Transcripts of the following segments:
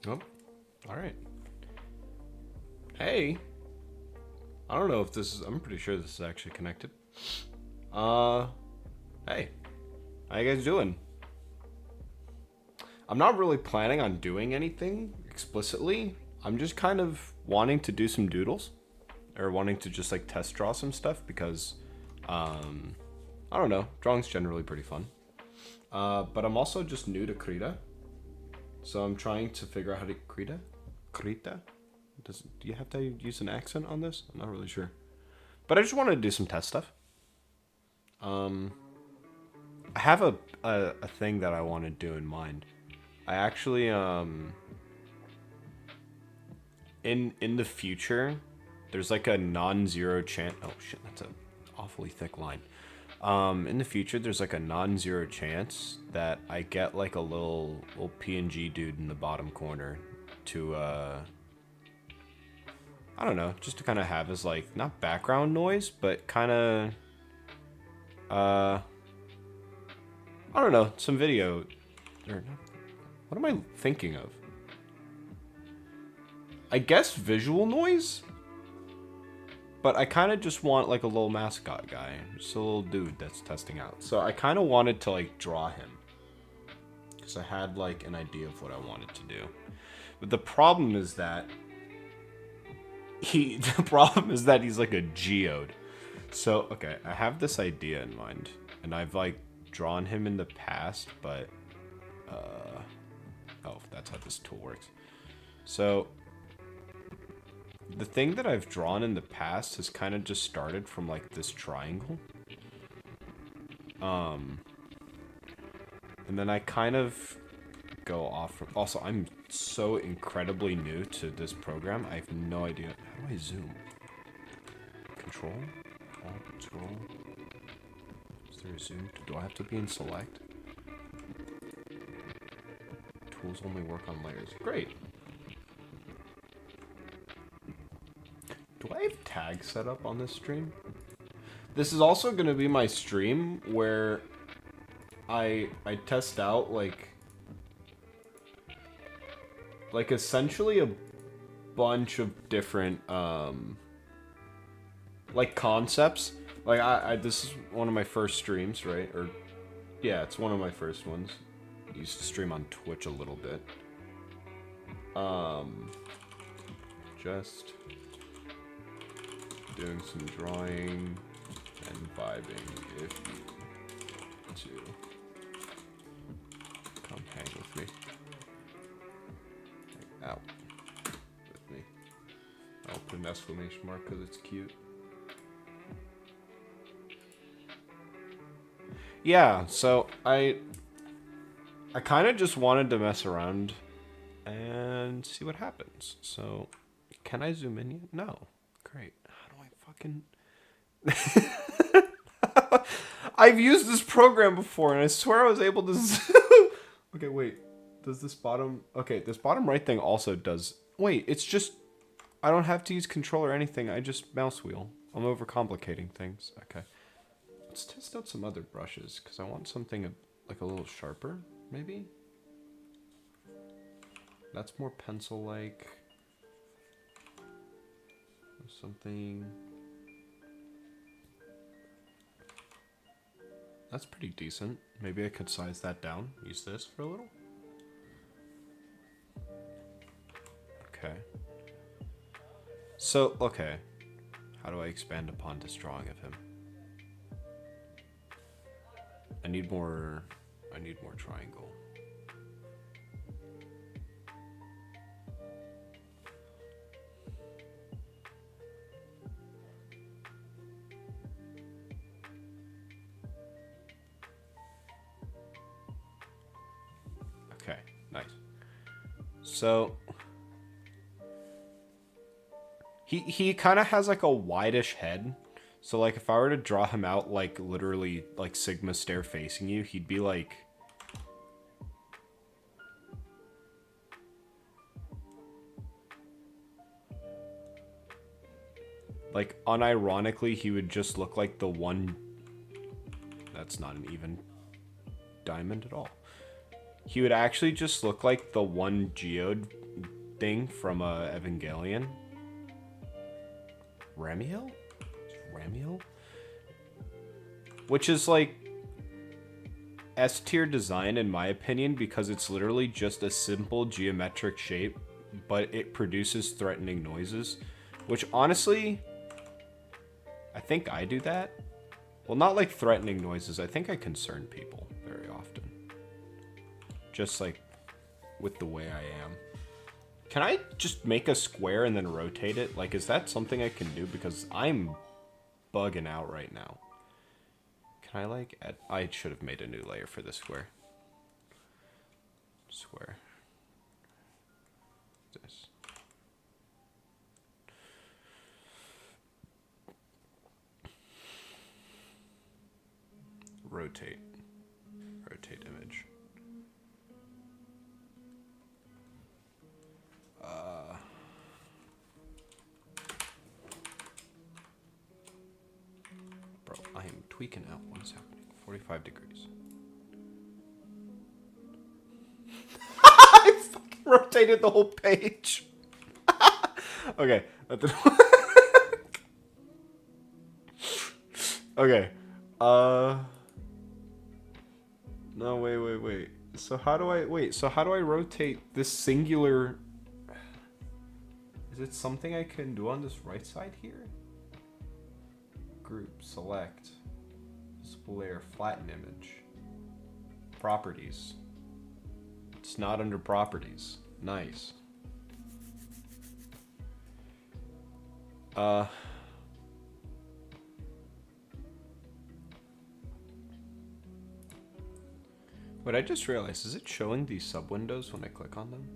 Oh, all right. Hey, I don't know if this is. I'm pretty sure this is actually connected. Uh, hey, how you guys doing? I'm not really planning on doing anything explicitly. I'm just kind of wanting to do some doodles, or wanting to just like test draw some stuff because, um, I don't know. Drawing's generally pretty fun. But I'm also just new to Krita, so I'm trying to figure out how to Krita. Krita. Do you have to use an accent on this? I'm not really sure. But I just wanted to do some test stuff. Um, I have a thing that I want to do in mind. I actually in the future, there's like a non-zero chance. Oh shit, that's an awfully thick line. In the future, there's like a non-zero chance that I get like a little PNG dude in the bottom corner to I don't know, just to kind of have as like not background noise, but kind of I don't know, some video or not, what am I thinking of? I guess visual noise? But I kind of just want like a little mascot guy, just a little dude that's testing out. So I kind of wanted to like draw him because I had like an idea of what I wanted to do. But the problem is that he's like a geode. So, okay, I have this idea in mind, and I've like drawn him in the past, but oh, that's how this tool works. So, the thing that I've drawn in the past has kind of just started from like this triangle. And then I kind of go off from, also I'm so incredibly new to this program. I have no idea. How do I zoom? Control? Alt, scroll. Is there a zoom? Do I have to be in select? Tools only work on layers. Great. Do I have tags set up on this stream? This is also going to be my stream where I test out like essentially a bunch of different like concepts. Like I this is one of my first streams, right? Or yeah, it's one of my first ones. I used to stream on Twitch a little bit. Just doing some drawing and vibing if you want to come hang with me. Hang out with me. I'll put an exclamation mark because it's cute. Yeah, so I kind of just wanted to mess around and see what happens. So, can I zoom in yet? No. Great. How do I fucking... I've used this program before, and I swear I was able to zoom. Okay, wait. Does this bottom... Okay, this bottom right thing also does... Wait, it's just... I don't have to use control or anything. I just mouse wheel. I'm overcomplicating things. Okay. Let's test out some other brushes, because I want something like a little sharper, maybe? That's more pencil-like. Something... That's pretty decent. Maybe I could size that down. Use this for a little. Okay. So, okay. How do I expand upon this drawing of him? I need more triangle. Okay, nice. So he kind of has like a whitish head. So like if I were to draw him out like literally like Sigma stare facing you, he'd be like unironically he would just look like the one. That's not an even diamond at all. He would actually just look like the one thing from Evangelion. Ramiel? Ramiel? Which is like S tier design in my opinion, because it's literally just a simple geometric shape, but it produces threatening noises. Which honestly, I think I do that. Well, not like threatening noises. I think I concern people very often. Just like with the way I am. Can I just make a square and then rotate it? Like, is that something I can do? Because I'm bugging out right now. Can I like add... I should have made a new layer for this square. Square. This. Rotate. Rotate image. Bro, I am tweaking out. What is happening? 45 degrees. I fucking rotated the whole page. Okay. That didn't Okay. No, wait. So how do I rotate this singular... Is it something I can do on this right side here? Group, select, display layer, flatten image. Properties. It's not under properties. Nice. What I just realized, is it showing these sub windows when I click on them?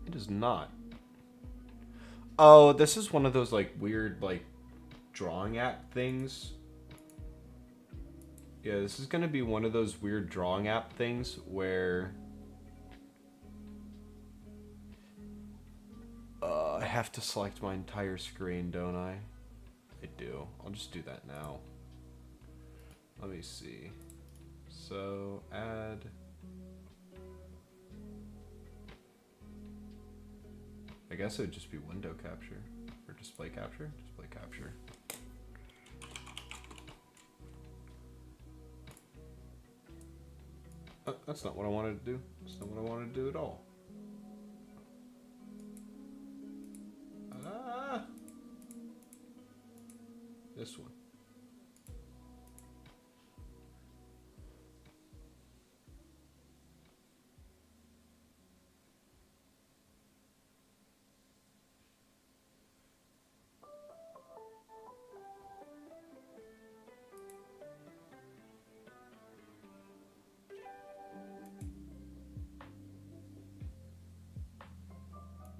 It is not. Oh, this is one of those like weird like drawing app things. Yeah, this is gonna be one of those weird drawing app things where I have to select my entire screen, don't I? I do. I'll just do that now. Let me see. So add. I guess it would just be window capture or display capture. Display capture. That's not what I wanted to do. That's not what I wanted to do at all. This one.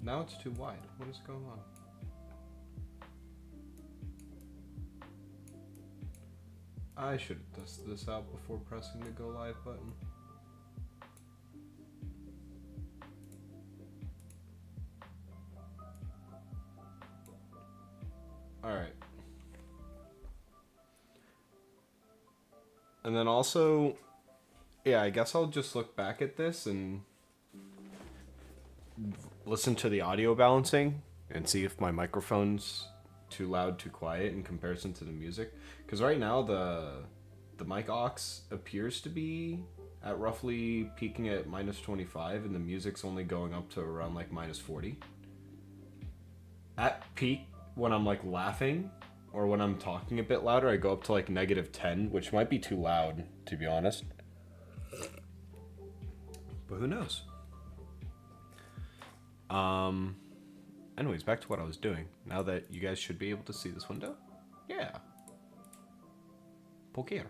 Now it's too wide. What is going on? I should have tested this out before pressing the go live button. Alright. And then also, yeah, I guess I'll just look back at this and listen to the audio balancing and see if my microphone's too loud, too quiet in comparison to the music. Because right now the mic aux appears to be at roughly peaking at -25 and the music's only going up to around like -40. At peak, when I'm like laughing or when I'm talking a bit louder, I go up to like -10, which might be too loud, to be honest. But who knows? Anyways, back to what I was doing. Now that you guys should be able to see this window. Yeah. Poker.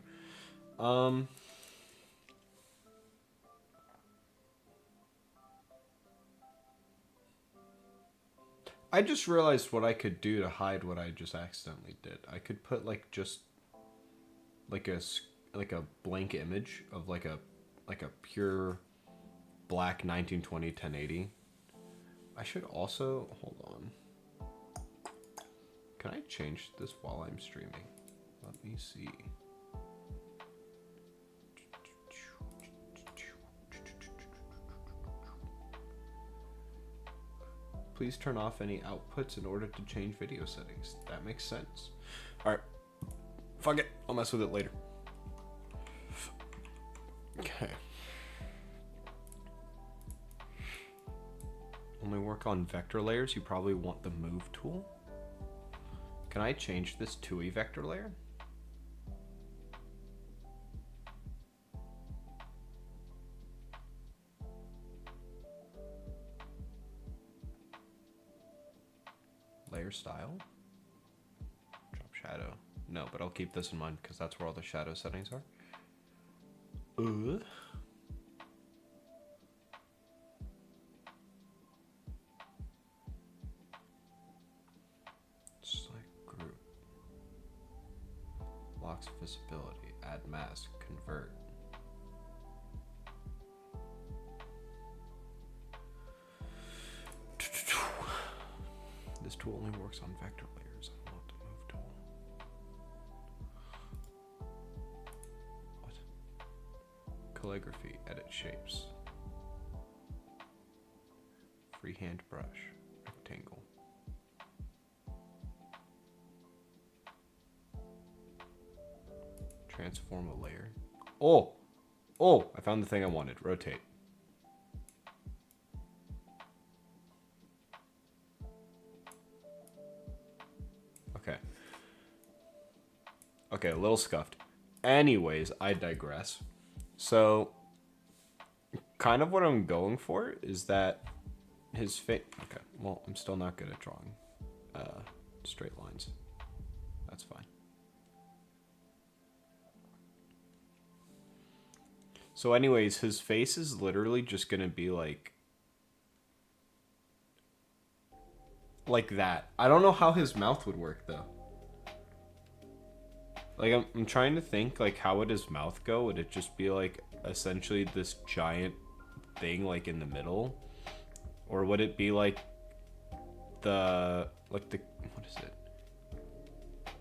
I just realized what I could do to hide what I just accidentally did. I could put like just like a blank image of like a pure black 1920 1080. I should also, hold on. Can I change this while I'm streaming? Let me see. Please turn off any outputs in order to change video settings. That makes sense. Alright. Fuck it. I'll mess with it later. Okay. When we work on vector layers, you probably want the move tool. Can I change this to a vector layer? Layer style. Drop shadow. No, but I'll keep this in mind because that's where all the shadow settings are. Select group. Locks visibility. Add mask. Convert. This tool only works on vector layers. I don't want the move tool. What? Calligraphy. Edit shapes. Freehand brush. Rectangle. Transform a layer. Oh! Oh! I found the thing I wanted. Rotate. Okay. Okay, a little scuffed. Anyways, I digress. So, kind of what I'm going for is that his face... Okay, well, I'm still not good at drawing straight lines. That's fine. So anyways, his face is literally just going to be like that. I don't know how his mouth would work though. Like I'm trying to think like how would his mouth go? Would it just be like essentially this giant thing like in the middle? Or would it be like what is it?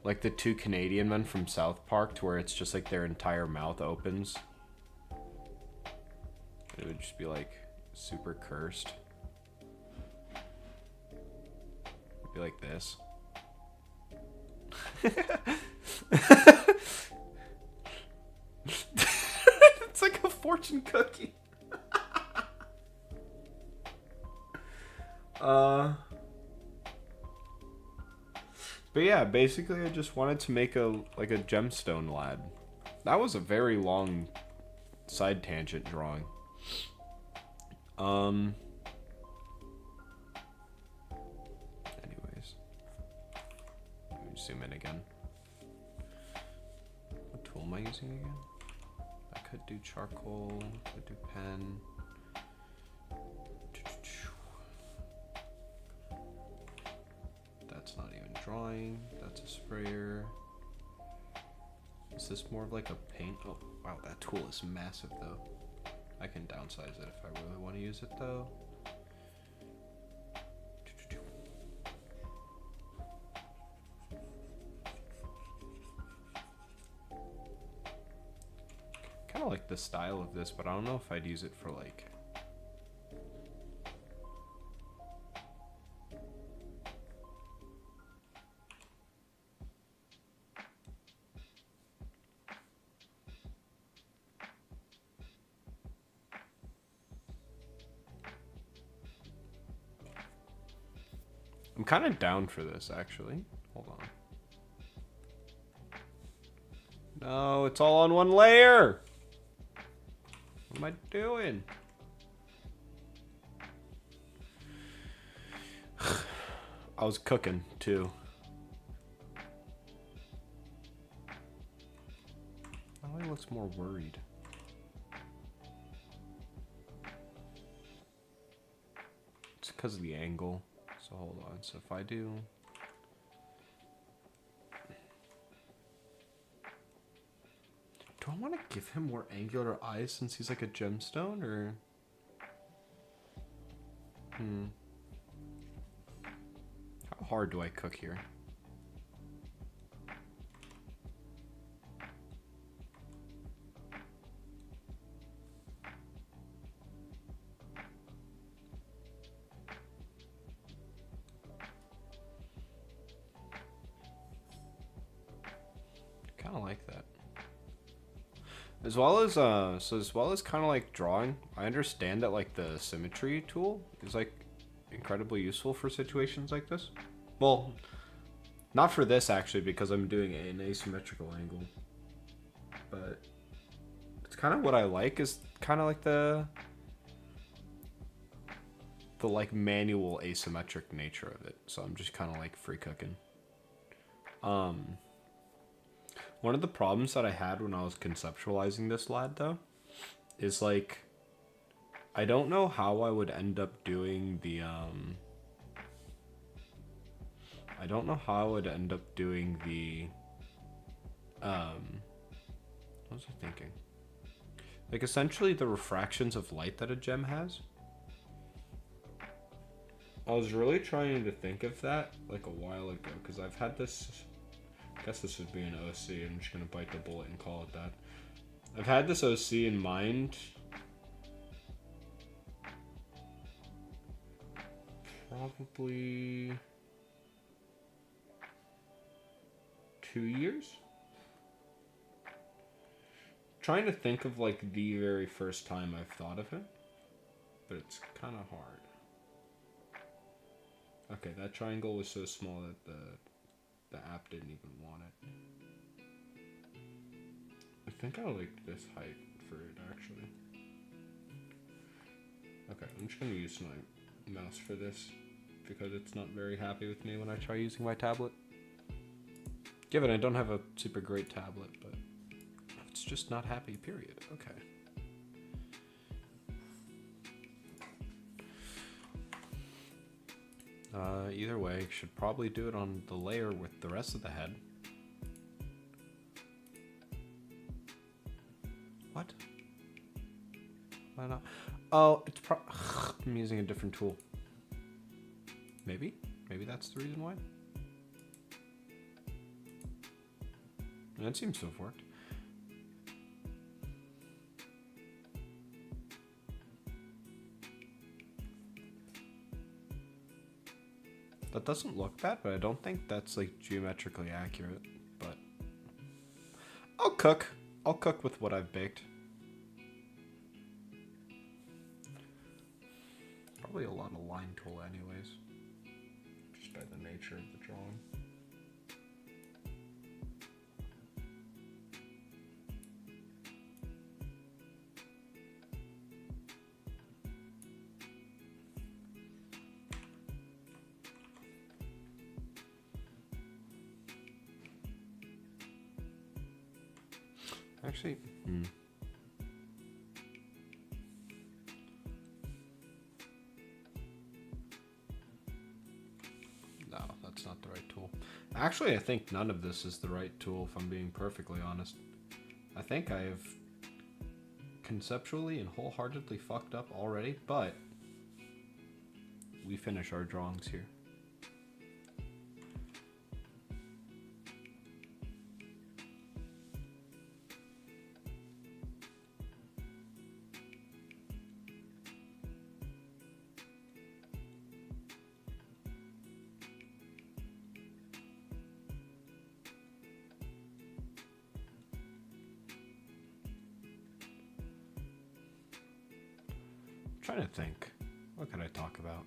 Like the two Canadian men from South Park to where it's just like their entire mouth opens. It would just be like super cursed. It'd be like this. It's like a fortune cookie. But yeah, basically I just wanted to make a gemstone lad. That was a very long side tangent drawing. Anyways, let me zoom in again. What tool am I using again? I could do charcoal, could do pen. That's not even drawing, that's a sprayer. Is this more of like a paint? Oh, wow, that tool is massive though. I can downsize it if I really want to use it though. Kind of like the style of this, but I don't know if I'd use it for like... I'm kind of down for this, actually. Hold on. No, it's all on one layer! What am I doing? I was cooking, too. Oh, he looks more worried. It's because of the angle. So hold on, so if I do... Do I want to give him more angular eyes since he's like a gemstone, or... How hard do I cook here? As well as kind of like drawing, I understand that like the symmetry tool is like incredibly useful for situations like this. Well, not for this actually, because I'm doing an asymmetrical angle. But it's kind of what I like, is kind of like the like manual asymmetric nature of it. So I'm just kind of like free cooking. One of the problems that I had when I was conceptualizing this lad though is like I don't know how I would end up doing the I don't know how I would end up doing the what was I thinking? Like essentially the refractions of light that a gem has. I was really trying to think of that like a while ago, because I've had this, I guess this would be an OC, I'm just gonna bite the bullet and call it that. I've had this OC in mind probably 2 years. Trying to think of like the very first time I've thought of it, but it's kind of hard. Okay, that triangle was so small that the app didn't even want it. I think I like this height for it actually. Okay, I'm just gonna use my mouse for this because it's not very happy with me when I try using my tablet. Given I don't have a super great tablet, but it's just not happy, period. Okay. Either way, should probably do it on the layer with the rest of the head. What? Why not? Oh, it's I'm using a different tool. Maybe that's the reason why. That seems to have worked. That doesn't look bad, but I don't think that's like geometrically accurate. But I'll cook with what I've baked. Probably a lot of line tool anyways, just by the nature of the drawing. Actually, no, that's not the right tool. Actually, I think none of this is the right tool, if I'm being perfectly honest. I think I've conceptually and wholeheartedly fucked up already, but we finish our drawings here. Trying to think, what could I talk about?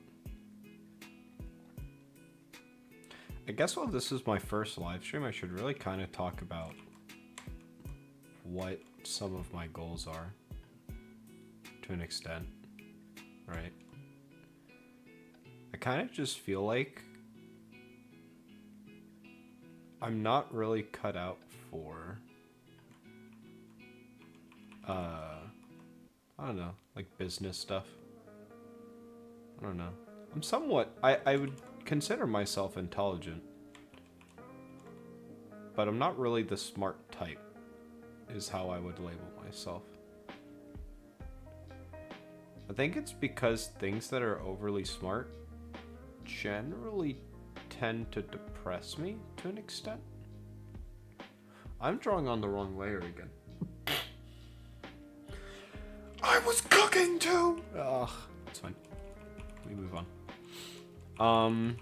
I guess while this is my first live stream, I should really kind of talk about what some of my goals are, to an extent, right? I kind of just feel like I'm not really cut out for, I don't know, like business stuff. I don't know. I'm somewhat, I would consider myself intelligent, but I'm not really the smart type, is how I would label myself. I think it's because things that are overly smart generally tend to depress me to an extent. I'm drawing on the wrong layer again. I was cooking too! Ugh, it's fine. We move on.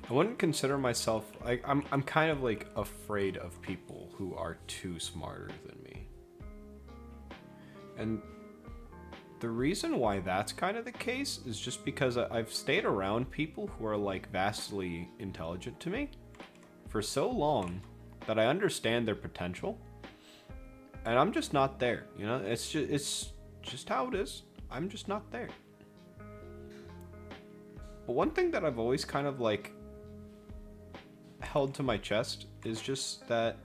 I wouldn't consider myself like I'm kind of like afraid of people who are too smarter than me. And the reason why that's kind of the case is just because I've stayed around people who are like vastly intelligent to me for so long that I understand their potential. And I'm just not there, you know? It's just how it is. I'm just not there. But one thing that I've always kind of like held to my chest is just that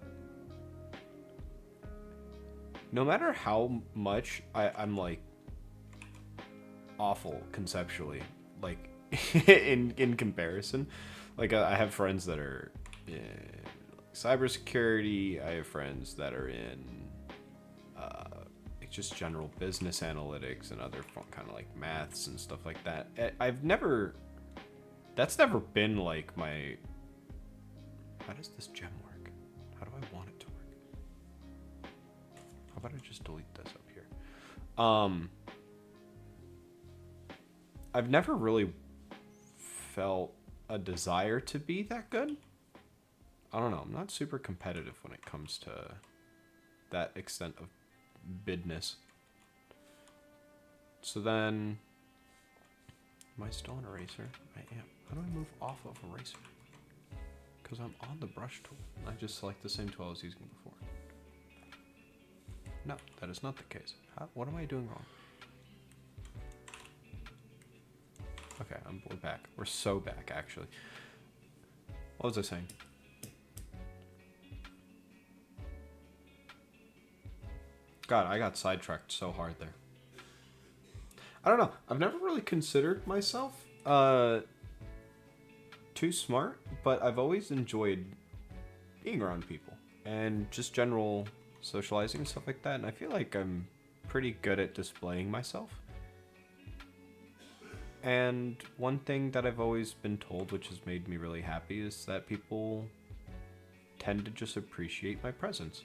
no matter how much I'm like awful conceptually, like in comparison, like I have friends that are in cybersecurity. I have friends that are in just general business analytics and other kind of like maths and stuff like that. That's never been like my, how does this gem work? How do I want it to work? How about I just delete this up here? I've never really felt a desire to be that good. I don't know. I'm not super competitive when it comes to that extent of bidness. So then, am I still an eraser? I am. How do I move off of eraser? Because I'm on the brush tool. I just select the same tool I was using before. No, that is not the case. What am I doing wrong? Okay, we're back. We're so back, actually. What was I saying? God, I got sidetracked so hard there. I don't know. I've never really considered myself too smart, but I've always enjoyed being around people and just general socializing and stuff like that. And I feel like I'm pretty good at displaying myself. And one thing that I've always been told, which has made me really happy, is that people tend to just appreciate my presence.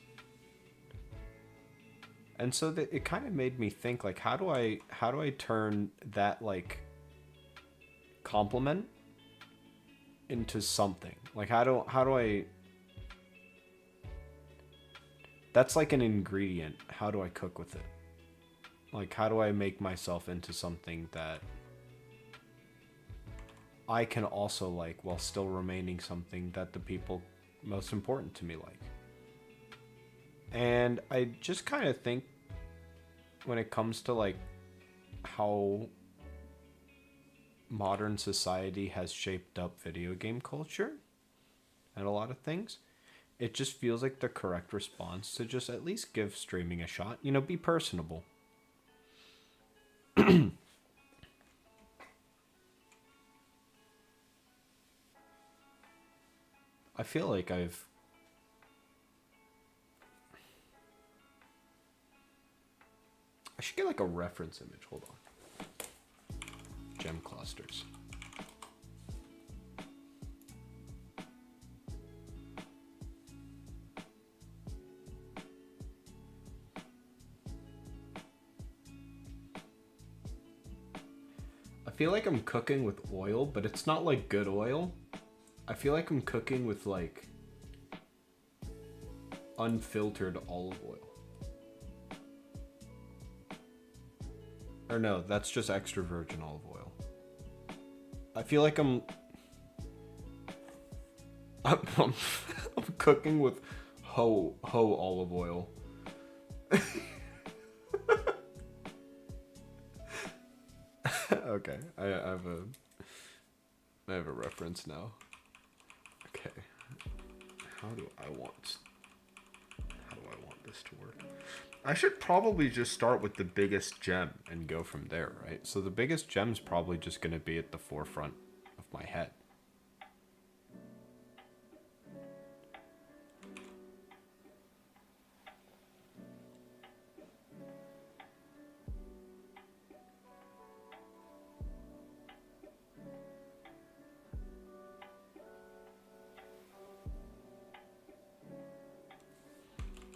And so it kind of made me think, like, how do I turn that like compliment into something? Like, how do I? That's like an ingredient. How do I cook with it? Like, how do I make myself into something that I can also like while still remaining something that the people most important to me like? And I just kind of think when it comes to like how modern society has shaped up video game culture and a lot of things, it just feels like the correct response to just at least give streaming a shot. You know, be personable. I feel like I should get like a reference image. Hold on. Gem clusters. I feel like I'm cooking with oil, but it's not like good oil. I feel like I'm cooking with like unfiltered olive oil. Or no, that's just extra virgin olive oil. I feel like I'm cooking with hoe olive oil. Okay, I have a reference now. Okay, how do I want this to work? I should probably just start with the biggest gem and go from there, right? So the biggest gem's probably just going to be at the forefront of my head.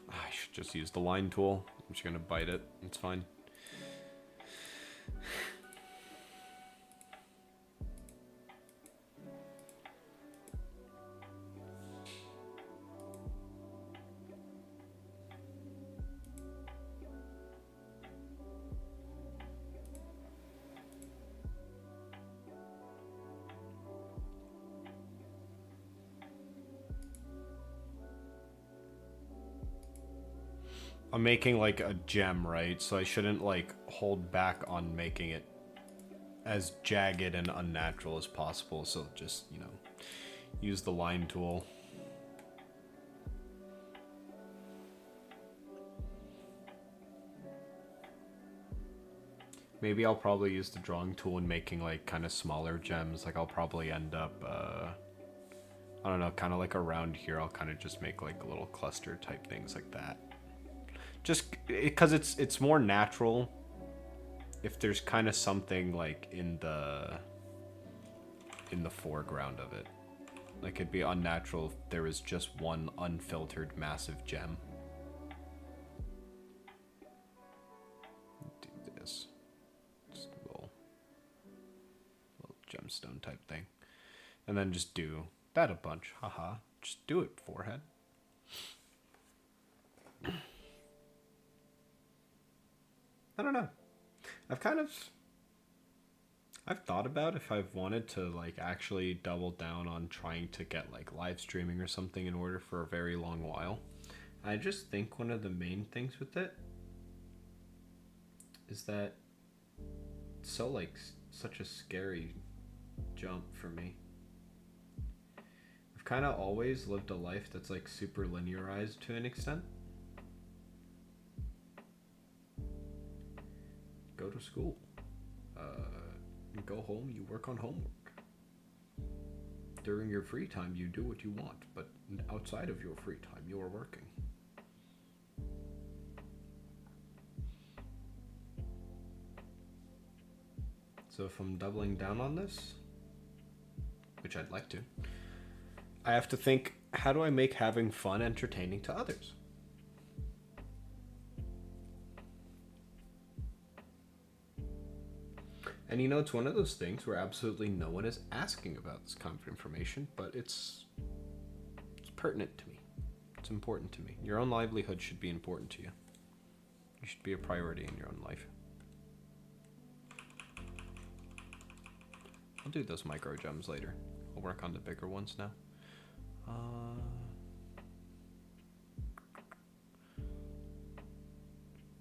I should just use the line tool. I'm just going to bite it. It's fine. I'm making like a gem, right? So I shouldn't like hold back on making it as jagged and unnatural as possible. So just, you know, use the line tool. Maybe I'll probably use the drawing tool in making like kind of smaller gems. Like I'll probably end up, I don't know, kind of like around here. I'll kind of just make like little cluster type things like that. Just because it's more natural if there's kind of something like in the foreground of it. Like it'd be unnatural if there was just one unfiltered massive gem. Do this. Just a little gemstone type thing. And then just do that a bunch. Haha. Just do it, forehead. I don't know. I've thought about if I've wanted to like actually double down on trying to get like live streaming or something in order for a very long while. I just think one of the main things with it is that it's so like such a scary jump for me. I've kind of always lived a life that's like super linearized to an extent. Go to school. You go home, you work on homework. During your free time, you do what you want, but outside of your free time, you are working. So if I'm doubling down on this, which I'd like to, I have to think, how do I make having fun entertaining to others? And you know, it's one of those things where absolutely no one is asking about this kind of information, but it's pertinent to me. It's important to me. Your own livelihood should be important to you. You should be a priority in your own life. I'll do those micro gems later. I'll work on the bigger ones now.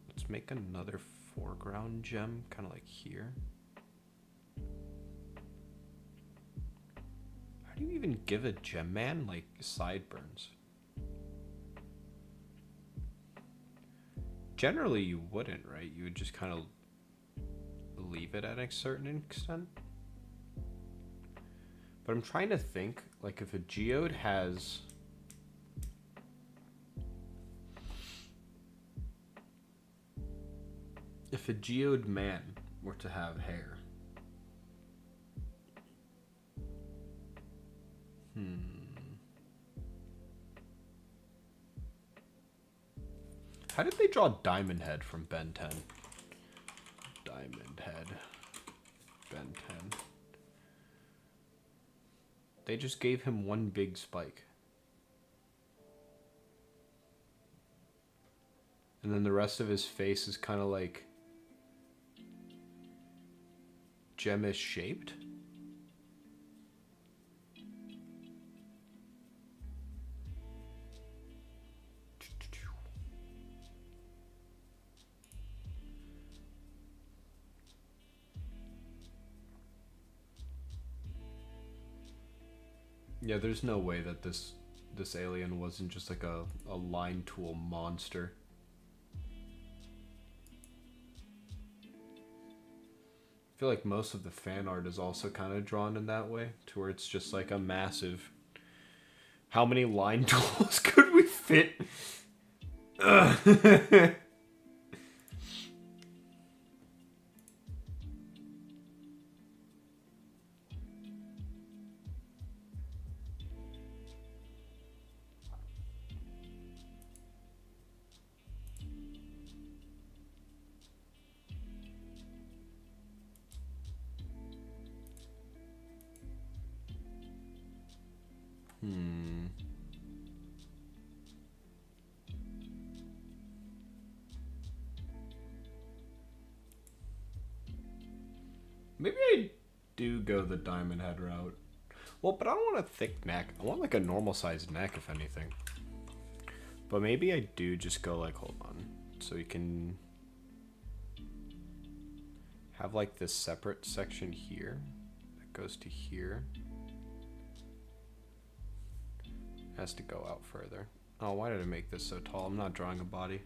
Let's make another foreground gem, kind of like here. How do you even give a gem man like sideburns? Generally you wouldn't, right? You would just kind of leave it at a certain extent. But I'm trying to think, like if a geode has... If a geode man were to have hair... How did they draw Diamond Head from Ben 10? Diamond Head. Ben 10. They just gave him one big spike. And then the rest of his face is kind of like gemish shaped. Yeah, there's no way that this alien wasn't just like a line tool monster. I feel like most of the fan art is also kind of drawn in that way, to where it's just like a massive... How many line tools could we fit? Maybe I do go the Diamond Head route. Well, but I don't want a thick neck. I want like a normal sized neck, if anything. But maybe I do just go like, hold on. so we can have like this separate section here that goes to here. Has to go out further. Oh, why did I make this so tall? I'm not drawing a body.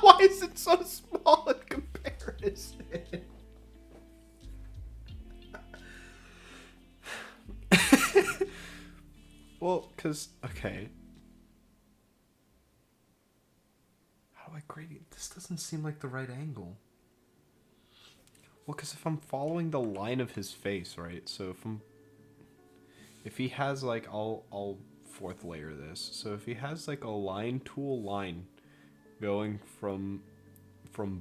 Why is it so small in comparison? Well, because, okay. How do I gradient? This doesn't seem like the right angle. Well, because if I'm following the line of his face, right? So if he has like, I'll fourth layer this. So if he has like a line tool line going from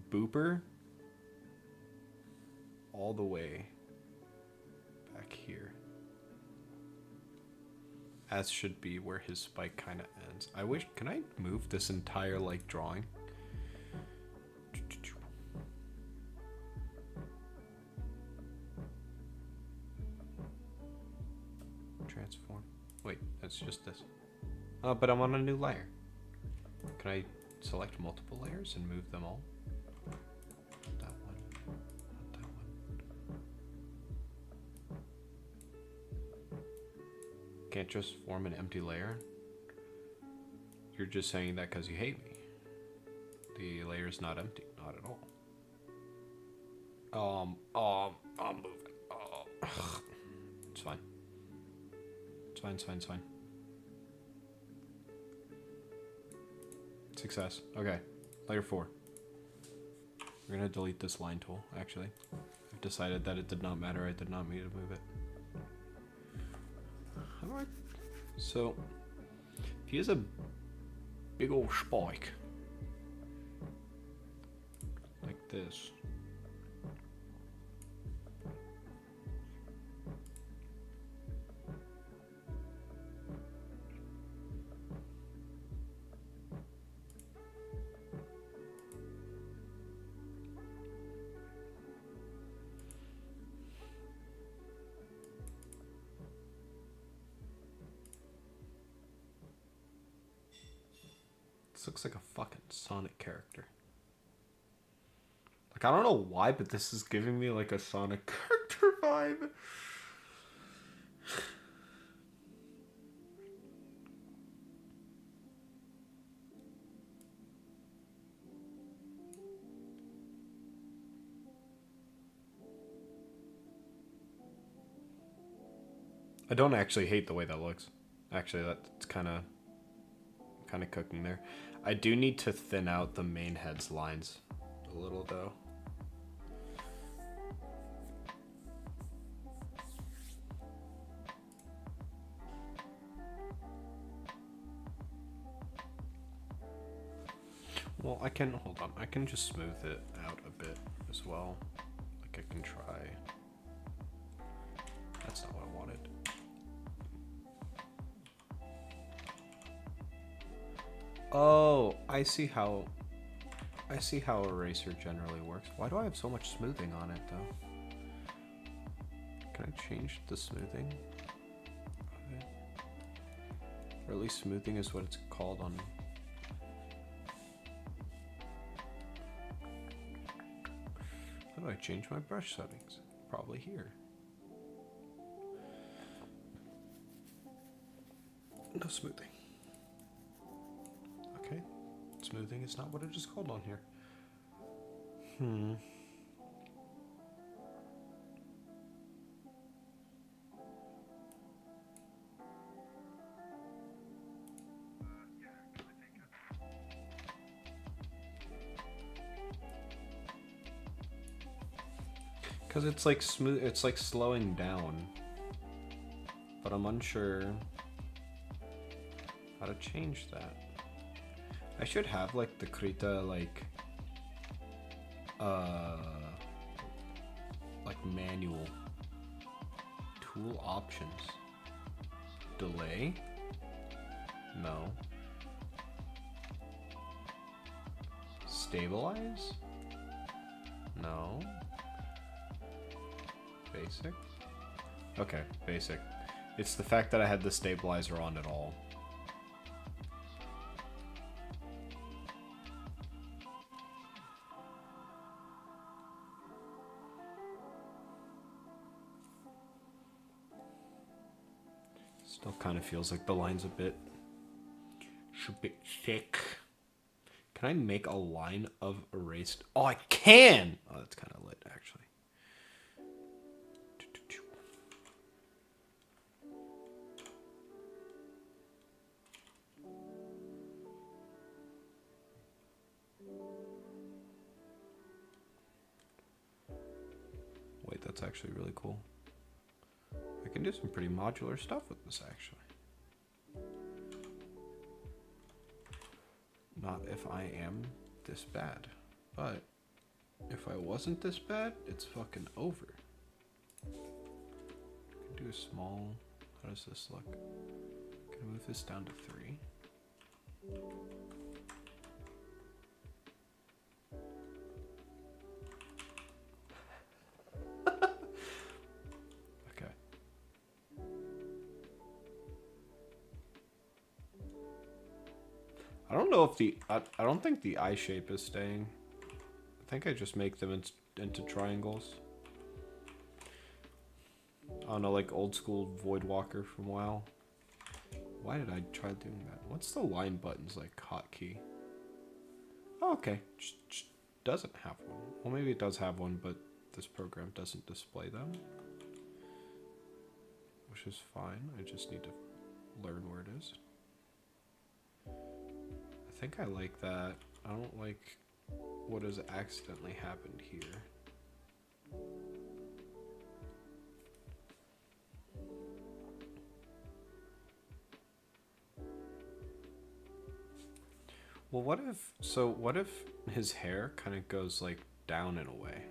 Booper all the way back here, as should be where his spike kind of ends. I wish, can I move this entire like drawing? Transform. Wait, that's just this. Oh, but I'm on a new layer. Can I select multiple layers and move them all? Not that one. Not that one. Can't just form an empty layer? You're just saying that because you hate me. The layer's not empty. Not at all. I'm moving. Oh. It's fine. It's fine, it's fine, it's fine. Success. Okay. Layer 4. We're gonna delete this line tool, actually. I've decided that it did not matter. I did not mean to move it. How do I... So, if he has a big old spike, like this. This looks like a fucking Sonic character. Like, I don't know why, but this is giving me like a Sonic character vibe. I don't actually hate the way that looks. Actually, that's kind of cooking there. I do need to thin out the main head's lines a little, though. Well, I can, hold on, I can just smooth it out a bit as well. Like, I can try. That's not what I wanted. Oh, I see how eraser generally works. Why do I have so much smoothing on it, though? Can I change the smoothing? Okay. Or at least smoothing is what it's called on... How do I change my brush settings? Probably here. No smoothing. Okay. Smoothing is not what it is called on here. Because it's like smooth, it's like slowing down. But I'm unsure how to change that. I should have like the Krita like manual tool options. Delay? No. Stabilize? No. Basic? Okay, basic. It's the fact that I had the stabilizer on at all. Still kind of feels like the line's a bit thick. Can I make a line of erased? Oh, I can! Oh, that's kind of lit, actually. Wait, that's actually really cool. I can do some pretty modular stuff with this, actually. Not if I am this bad, but if I wasn't this bad, it's fucking over. I can do a small, how does this look? Can I move this down to 3? Okay. I don't know if I don't think the eye shape is staying. I think I just make them into triangles. I don't know, like old school Void Walker from WoW. Why did I try doing that? What's the line buttons like hotkey? Oh, okay. Just doesn't have one. Well, maybe it does have one, but this program doesn't display them. Which is fine. I just need to learn where it is. I think I like that. I don't like what has accidentally happened here. Well, what if his hair kind of goes like down in a way?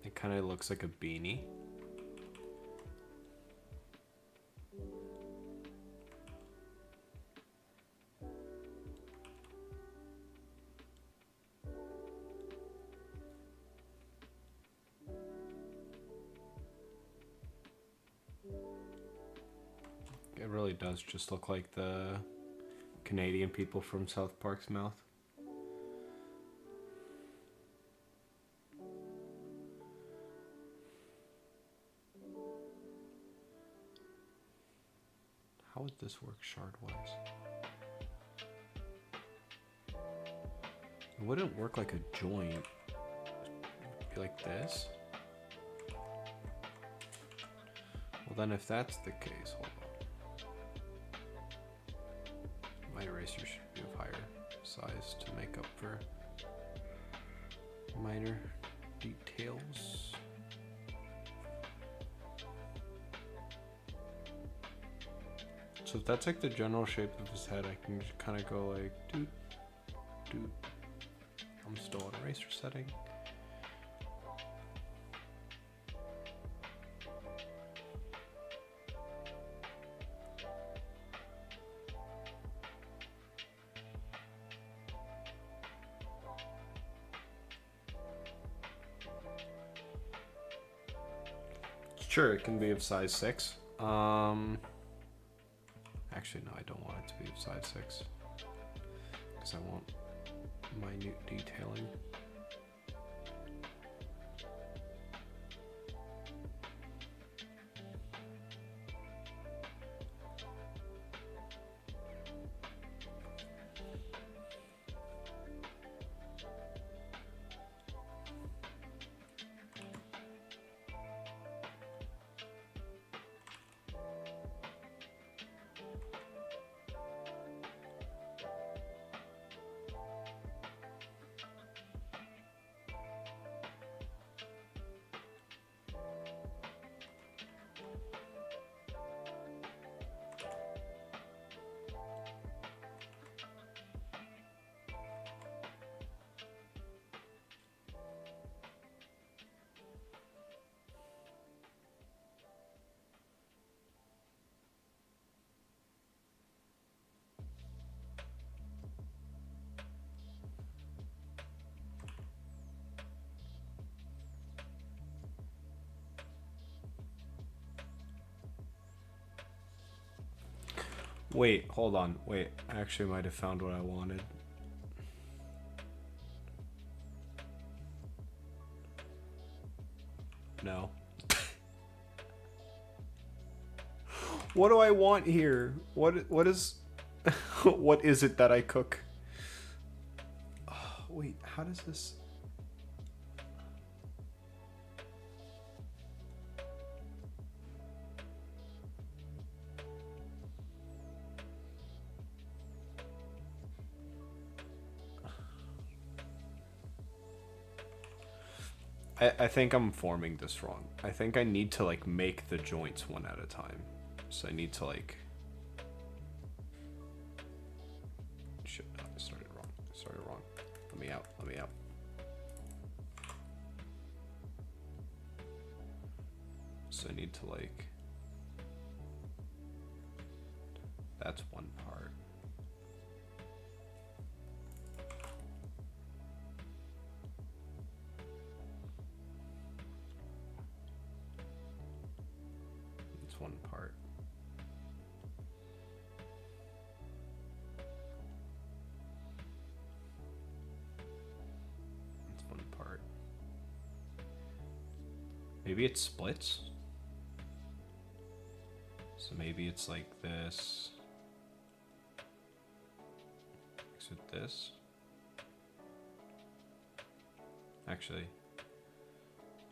It kind of looks like a beanie. It really does just look like the Canadian people from South Park's mouth. How would this work shard-wise? It wouldn't work like a joint. It'd be like this. Well, then if that's the case, hold on. My eraser should be of higher size to make up for minor details. So if that's like the general shape of his head, I can just kind of go like doot, doot. I'm still on eraser setting. Sure, it can be of size 6. Actually, no, I don't want it to be of size 6. Because I want minute detailing. Wait, hold on. Wait, I actually might have found what I wanted. No. What do I want here? What is what is it that I cook? Oh, wait, how does this I think I'm forming this wrong. I think I need to like make the joints one at a time. So I need to like shit, no, I started wrong. I started wrong. Let me out. Let me out. So I need to like that's one part. That's one part. That's one part. Maybe it splits? So maybe it's like this. Mix with this. Actually,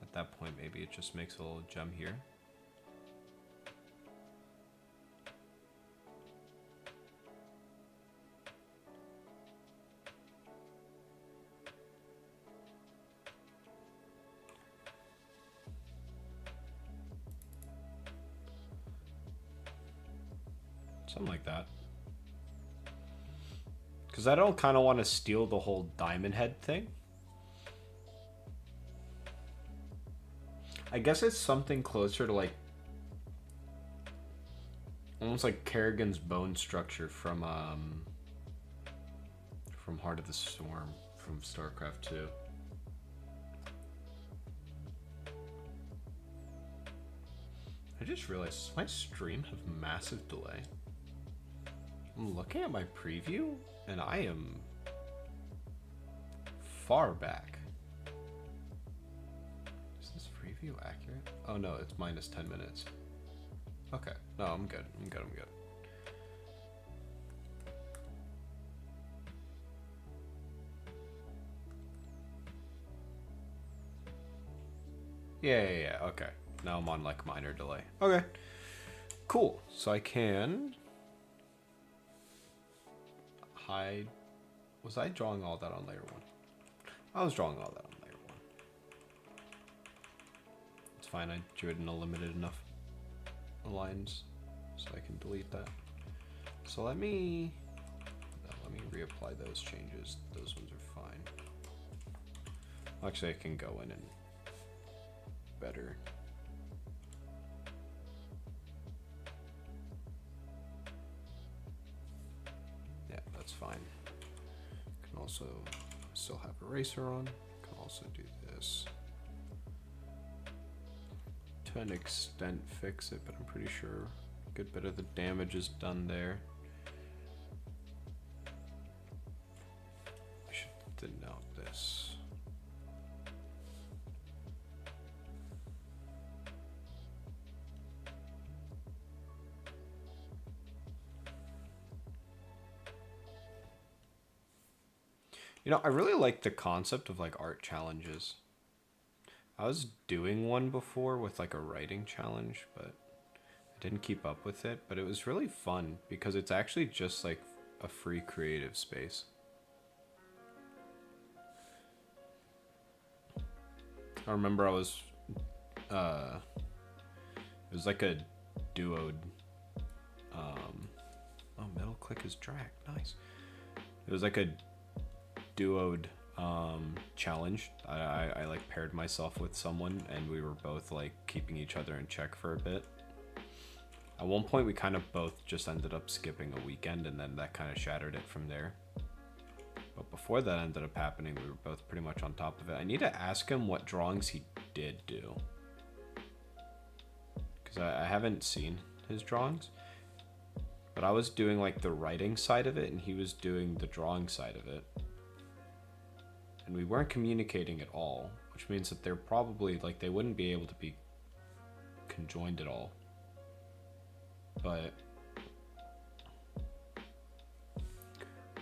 at that point, maybe it just makes a little gem here. Something like that. Because I don't kind of want to steal the whole diamond head thing. I guess it's something closer to like almost like Kerrigan's bone structure from Heart of the Storm from StarCraft 2. I just realized, does my stream have massive delay? I'm looking at my preview and I am far back. Is this preview accurate? Oh no, it's minus 10 minutes. Okay, no, I'm good. I'm good. Yeah, okay. Now I'm on like minor delay. Okay, cool. So I can hide. Was I drawing all that on layer 1? I was drawing all that on layer 1. It's fine, I drew it in a limited enough lines so I can delete that. So let me reapply those changes. Those ones are fine. Actually, I can go in and better. Yeah, that's fine. Can also still have eraser on. Can also do this. To an extent fix it, but I'm pretty sure a good bit of the damage is done there. I should denote this. You know, I really like the concept of like art challenges. I was doing one before with like a writing challenge, but I didn't keep up with it. But it was really fun because it's actually just like a free creative space. I remember I was, it was like a duoed, oh, middle click is drag, nice. It was like a duoed challenge. I like paired myself with someone and we were both like keeping each other in check for a bit. At one point we kind of both just ended up skipping a weekend and then that kind of shattered it from there. But before that ended up happening, we were both pretty much on top of it. I need to ask him what drawings he did do. Because I haven't seen his drawings. But I was doing like the writing side of it and he was doing the drawing side of it. And we weren't communicating at all, which means that they're probably like they wouldn't be able to be conjoined at all. But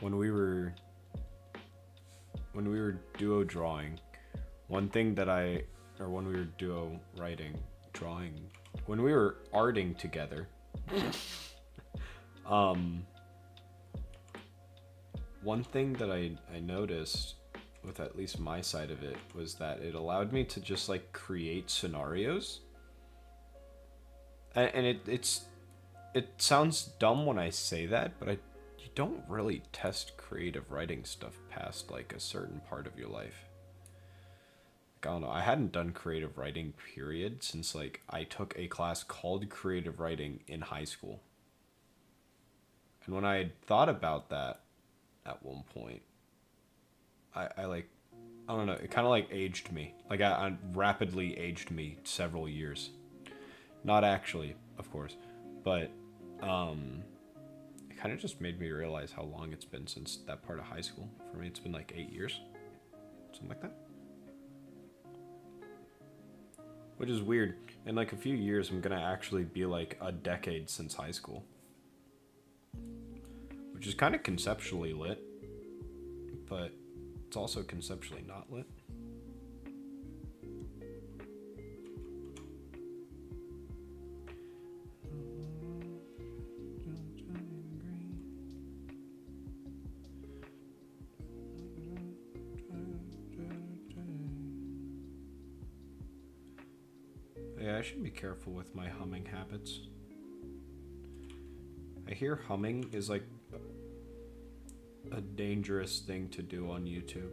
when we were duo drawing, one thing that when we were duo writing, drawing, when we were arting together, one thing that I noticed with at least my side of it was that it allowed me to just like create scenarios. And it sounds dumb when I say that, but you don't really test creative writing stuff past like a certain part of your life. Like, I don't know, I hadn't done creative writing period since like I took a class called creative writing in high school. And when I had thought about that at one point, I like, I don't know, it kind of like aged me. Like I rapidly aged me several years. Not actually, of course, but it kind of just made me realize how long it's been since that part of high school. For me, it's been like 8 years, something like that. Which is weird. In like a few years, I'm gonna actually be like a decade since high school. Which is kind of conceptually lit, but it's also conceptually not lit. Yeah, I should be careful with my humming habits. I hear humming is like a dangerous thing to do on YouTube.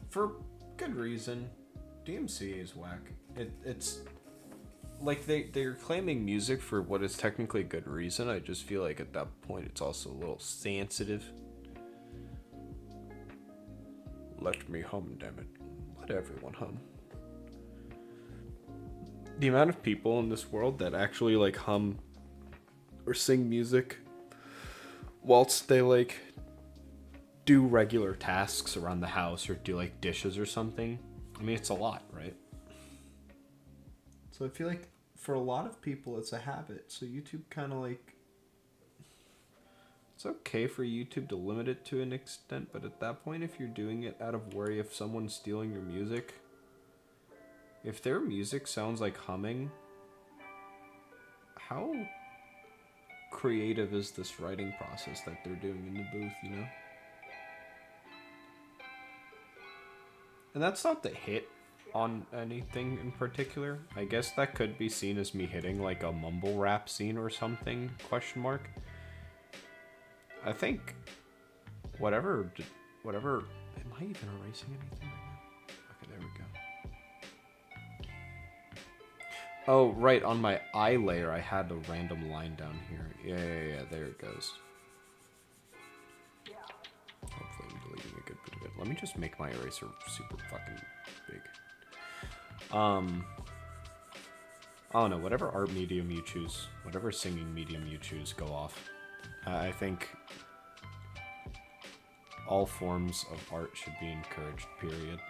For good reason. DMCA is whack. It's like they're claiming music for what is technically good reason. I just feel like at that point it's also a little sensitive. Let me hum, damn it. Let everyone hum. The amount of people in this world that actually like hum or sing music whilst they like do regular tasks around the house or do like dishes or something. I mean, it's a lot, right? So I feel like for a lot of people it's a habit. So YouTube kind of like, it's okay for YouTube to limit it to an extent, but at that point, if you're doing it out of worry of someone stealing your music, if their music sounds like humming, how creative is this writing process that they're doing in the booth, you know? And that's not the hit on anything in particular. I guess that could be seen as me hitting like a mumble rap scene or something, question mark. I think whatever, am I even erasing anything right now? Okay, there we go. Oh, right, on my eye layer, I had a random line down here. Yeah, there it goes. Hopefully I'm deleting a good bit of it. Let me just make my eraser super fucking big. I don't know, whatever art medium you choose, whatever singing medium you choose, go off. I think all forms of art should be encouraged, period.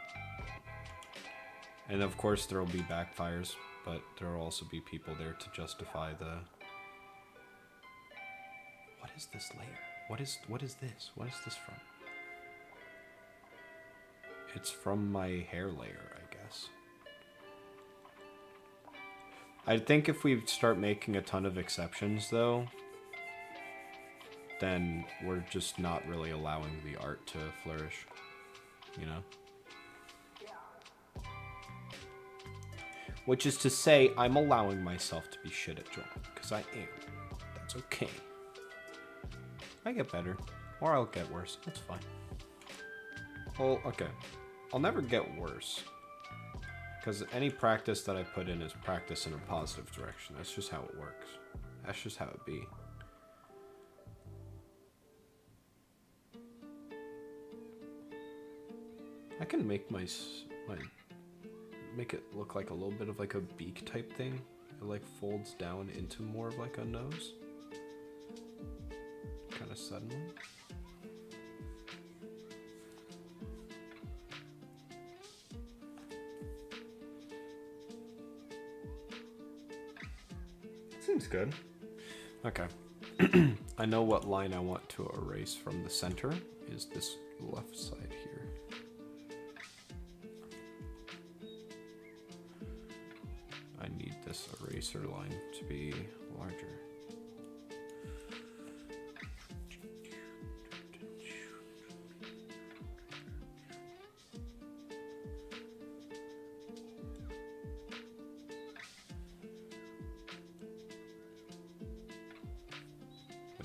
And of course there will be backfires, but there will also be people there to justify the... What is this layer? What is this? What is this from? It's from my hair layer, I guess. I think if we start making a ton of exceptions, though, then we're just not really allowing the art to flourish, you know? Which is to say, I'm allowing myself to be shit at drawing, because I am. That's okay. I get better, or I'll get worse. That's fine. Well, okay. I'll never get worse, because any practice that I put in is practice in a positive direction. That's just how it works. That's just how it be. I can make make it look like a little bit of like a beak type thing, it like folds down into more of like a nose. Kind of suddenly. Seems good. Okay. I know what line I want to erase from the center is this left side here. I need this eraser line to be larger.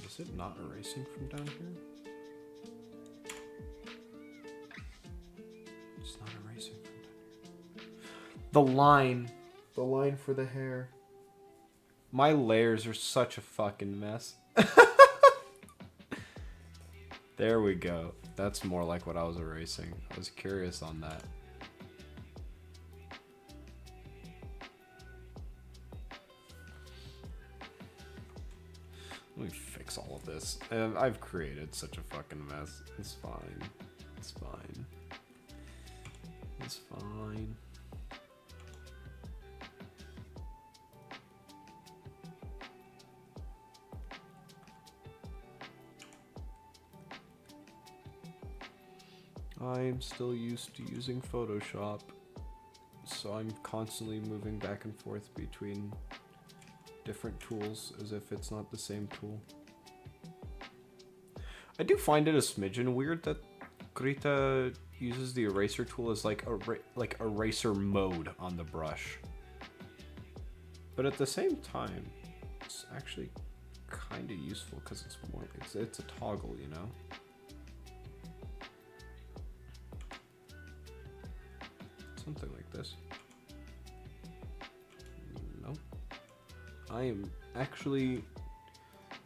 Is it not erasing from down here? It's not erasing from down here. The line for the hair. My layers are such a fucking mess. There we go. That's more like what I was erasing. I was curious on that. Let me fix all of this. I've created such a fucking mess. It's fine. It's fine. It's fine. I'm still used to using Photoshop, so I'm constantly moving back and forth between different tools as if it's not the same tool. I do find it a smidgen weird that Krita uses the eraser tool as like eraser mode on the brush. But at the same time, it's actually kind of useful because it's more it's a toggle, you know. Something like this. Nope. I am actually...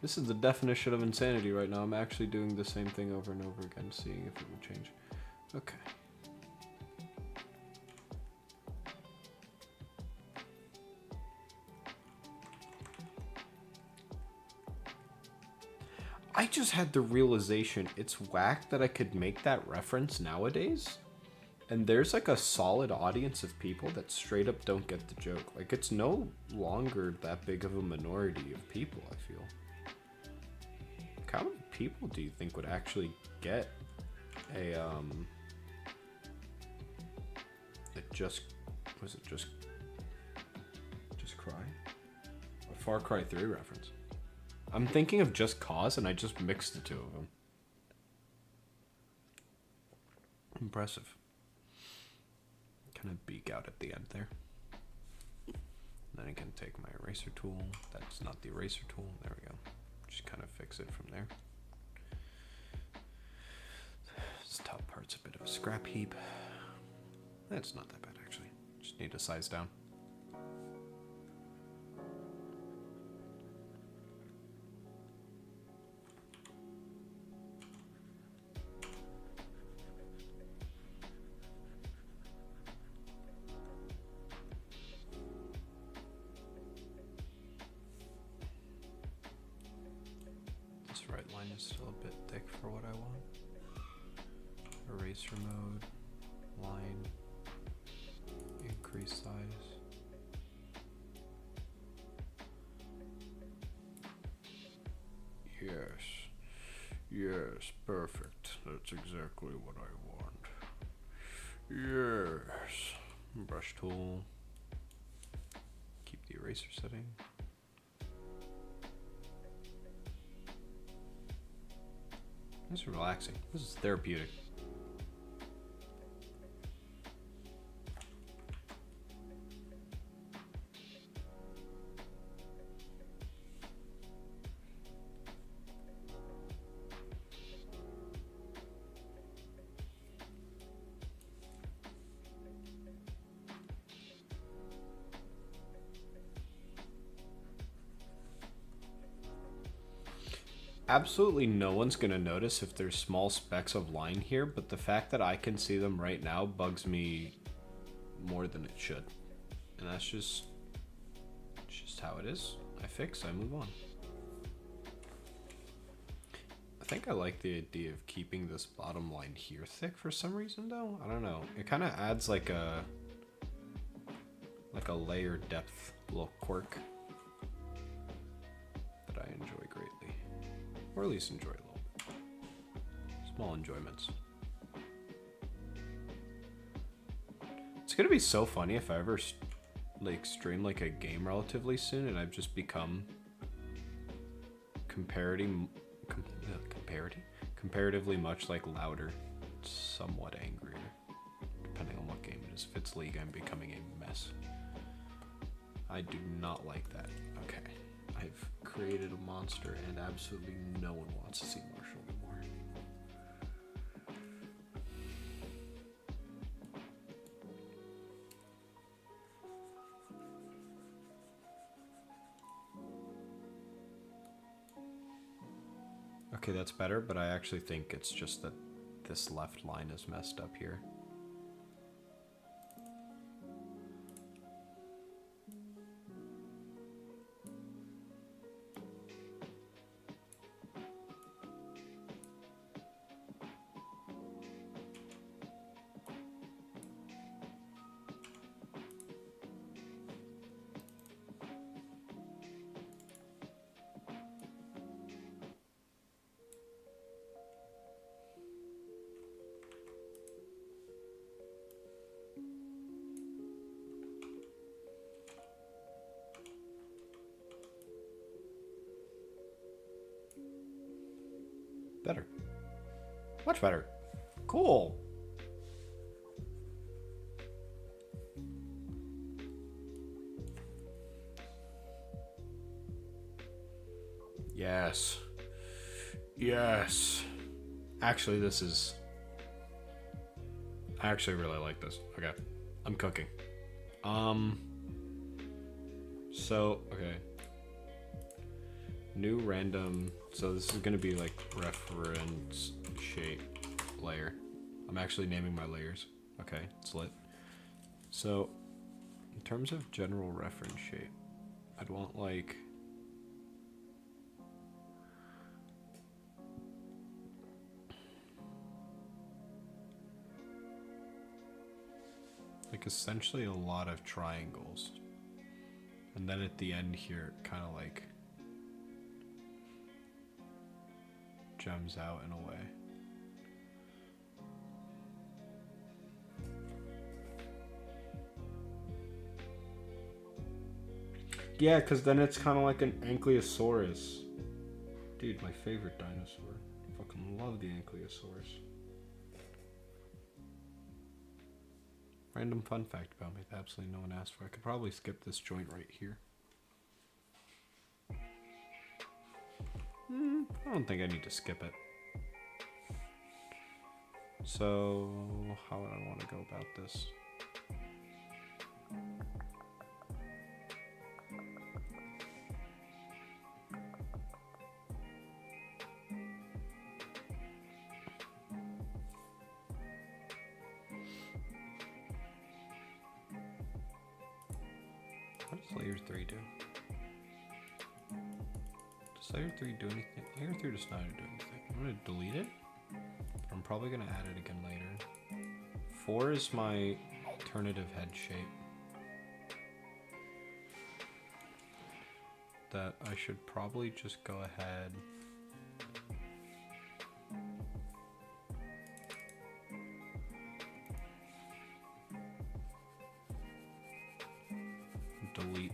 This is the definition of insanity right now. I'm actually doing the same thing over and over again, seeing if it would change. Okay. I just had the realization it's whack that I could make that reference nowadays. And there's like a solid audience of people that straight up don't get the joke. Like, it's no longer that big of a minority of people, I feel. Like, how many people do you think would actually get a just Cry? A Far Cry 3 reference. I'm thinking of Just Cause and I just mixed the two of them. Impressive. Kind of beak out at the end there. Then I can take my eraser tool. That's not the eraser tool. There we go. Just kind of fix it from there. This top part's a bit of a scrap heap. That's not that bad actually. Just need to size down. Still a bit thick for what I want. Eraser mode, line, increase size. Yes, perfect. That's exactly what I want. Yes. Brush tool. Keep the eraser setting. This is relaxing. This is therapeutic. Absolutely no one's going to notice if there's small specks of line here, but the fact that I can see them right now bugs me more than it should. And that's just just how it is. I fix, I move on. I think I like the idea of keeping this bottom line here thick for some reason though. I don't know. It kind of adds like a layer depth little quirk that I enjoy greatly. Or at least enjoy a little bit. Small enjoyments. It's gonna be so funny if I ever like stream like a game relatively soon and I've just become comparatively much like louder, somewhat angrier, depending on what game it is. If it's League, I'm becoming a mess. I do not like that. Okay, I've created a monster and absolutely no one wants to see Marshall anymore. Okay, that's better, but I actually think it's just that this left line is messed up here. Better. Much better. Cool. Yes. Yes. Actually, this is... I actually really like this. Okay. I'm cooking. So, okay. New random... So this is going to be like reference shape layer. I'm actually naming my layers. Okay, it's lit. So, in terms of general reference shape, I'd want like... essentially a lot of triangles. And then at the end here, kind of like gems out in a way. Yeah, because then it's kind of like an Ankylosaurus. Dude, my favorite dinosaur. Fucking love the Ankylosaurus. Random fun fact about me that absolutely no one asked for. I could probably skip this joint right here. I don't think I need to skip it. So, how would I want to go about this? What does layer 3 do? Does layer 3 do anything? Layer 3 does not do anything. I'm going to delete it. I'm probably going to add it again later. 4 is my alternative head shape. That I should probably just go ahead. Delete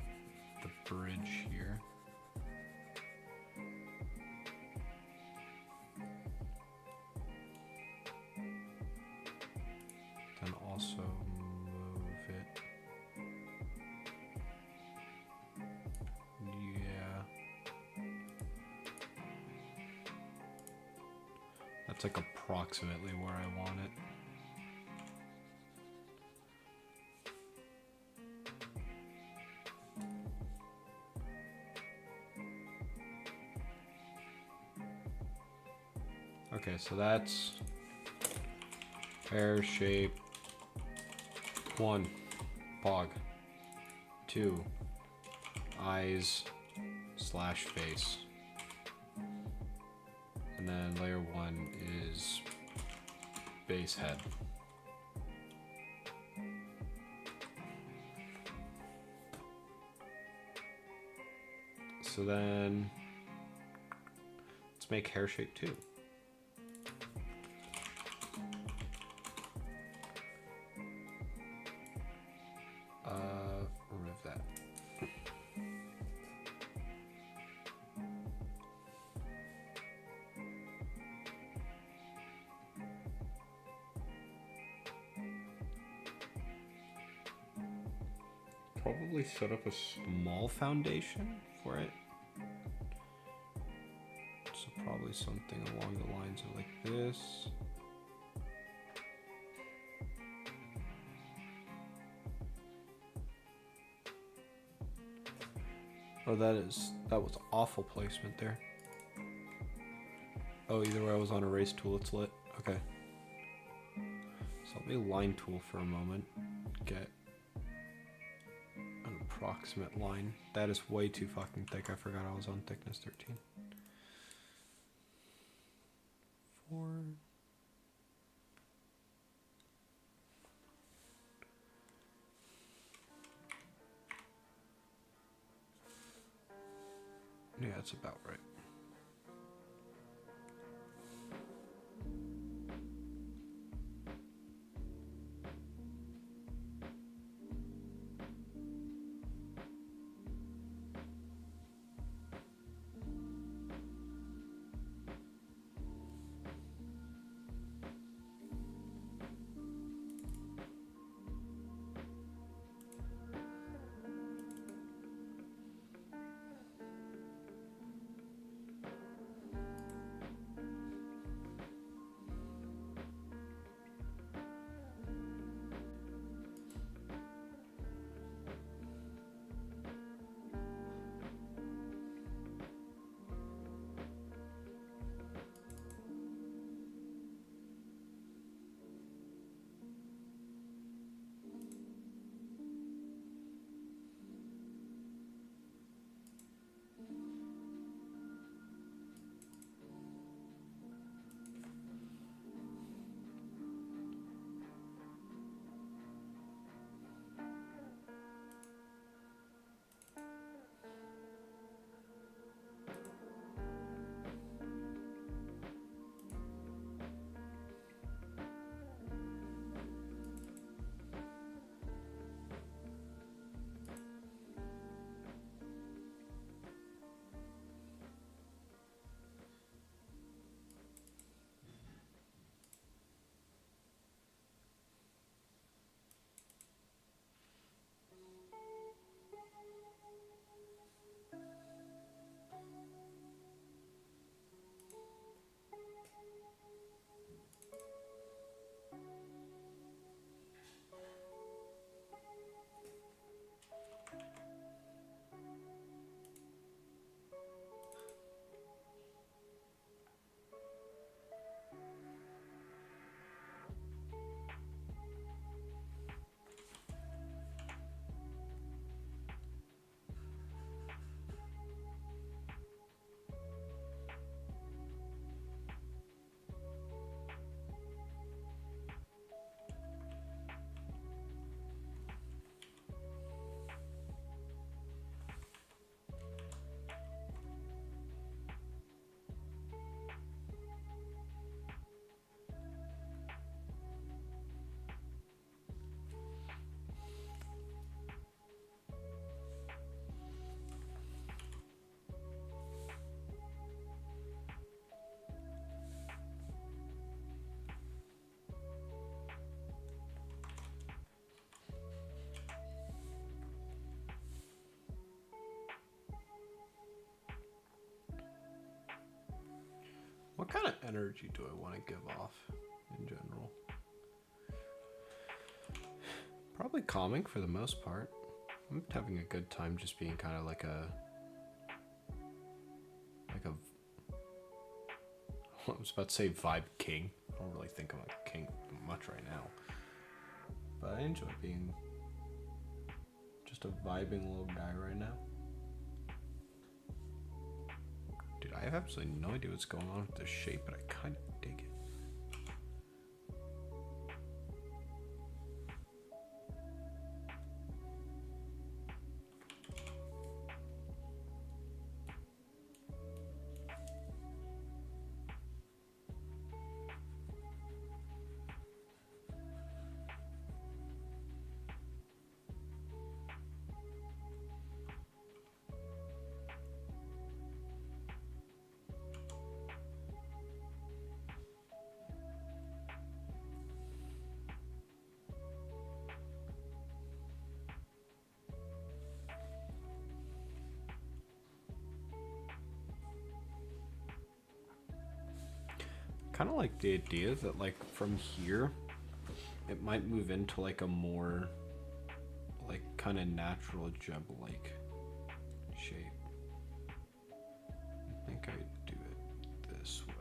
the bridge here. Then also move it. Yeah. That's like approximately where I want it. Okay, so that's hair shape 1, pog, 2, eyes slash face. And then layer 1 is base head. So then let's make hair shape 2. Remove that. Probably set up a small foundation for it. So probably something along the lines of like this. Oh, that was awful placement there. Oh, either way, I was on erase tool, it's lit. Okay. So let me line tool for a moment. Get an approximate line. That is way too fucking thick. I forgot I was on thickness 13. 4. Yeah, that's about right. What kind of energy do I want to give off in general? Probably calming for the most part. I'm having a good time just being kind of like a I was about to say vibe king. I don't really think I'm a king much right now. But I enjoy being just a vibing little guy right now. Dude, I have absolutely no idea what's going on with this shape, but I kind of dig it. Kind of like the idea that like from here it might move into like a more like kind of natural jump like shape. I think I do it this way.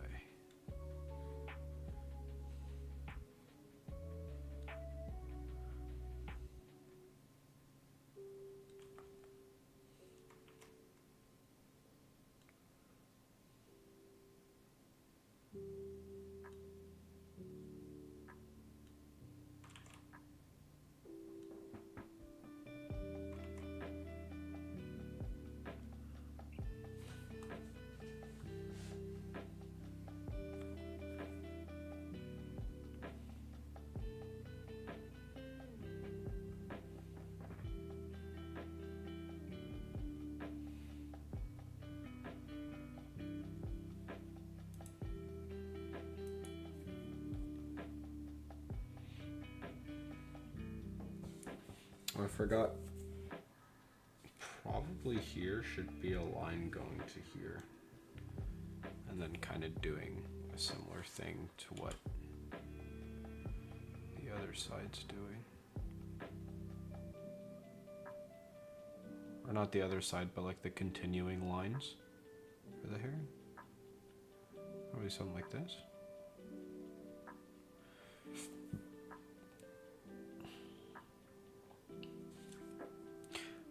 I forgot. Probably here should be a line going to here. And then kind of doing a similar thing to what the other side's doing. Or not the other side, but like the continuing lines for the hair. Probably something like this.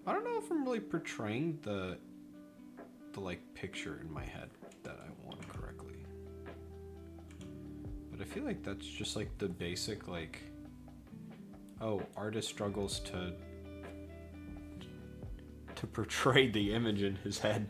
I don't know if I'm really portraying the like picture in my head that I want correctly. But I feel like that's just like the basic like, oh, artist struggles to portray the image in his head.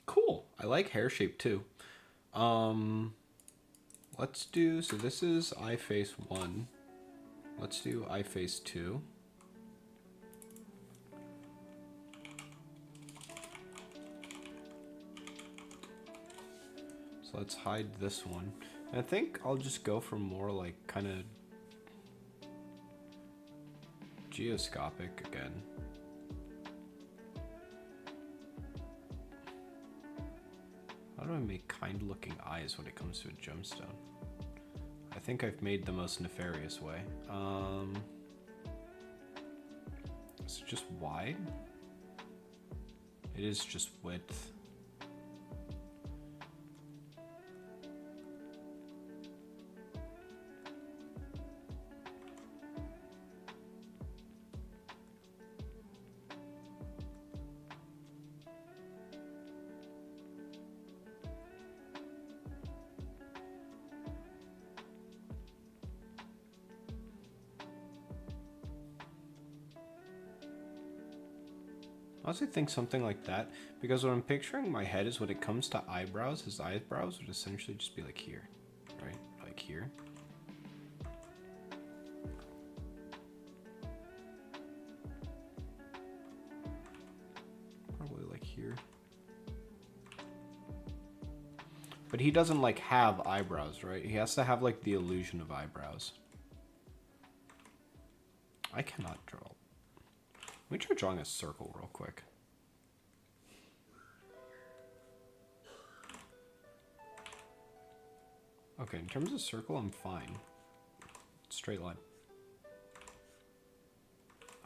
Cool. I like hair shape too. Let's do, so this is eye face 1. Let's do eye face 2. So let's hide this one. And I think I'll just go for more like kind of geoscopic again. How do I make kind looking eyes when it comes to a gemstone? I think I've made the most nefarious way. Is it just wide? It is just width. I honestly think something like that, because what I'm picturing in my head is when it comes to eyebrows, his eyebrows would essentially just be like here, right? Like here. Probably like here. But he doesn't like have eyebrows, right? He has to have like the illusion of eyebrows. I cannot draw. Let me try drawing a circle real quick. Okay, in terms of circle, I'm fine. Straight line.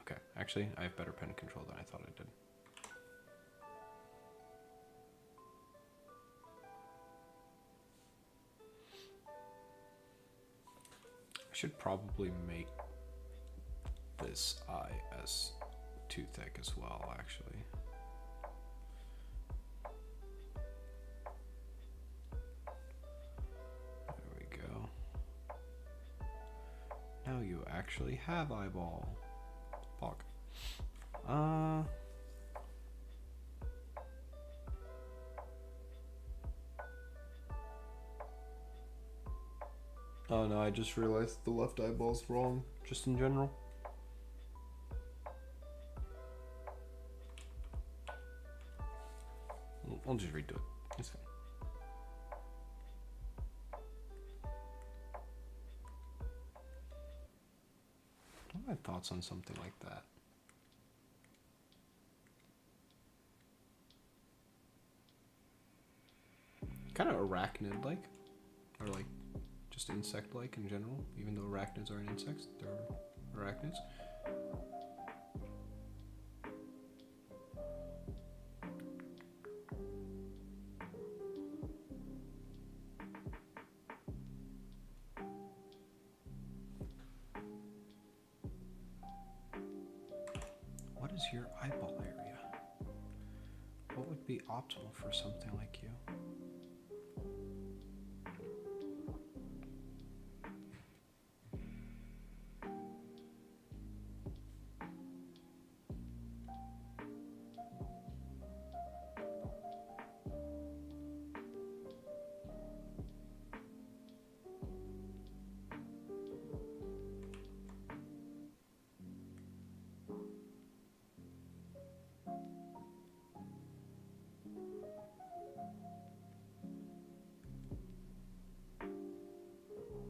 Okay, actually, I have better pen control than I thought I did. I should probably make this eye as too thick as well, actually. There we go. Now you actually have eyeball. Fuck. Oh no, I just realized the left eyeball's wrong, just in general. I'll just redo it. It's fine. What are my thoughts on something like that? Kind of arachnid-like, or like just insect-like in general. Even though arachnids aren't insects, they're arachnids. What is your eyeball area? What would be optimal for something like you?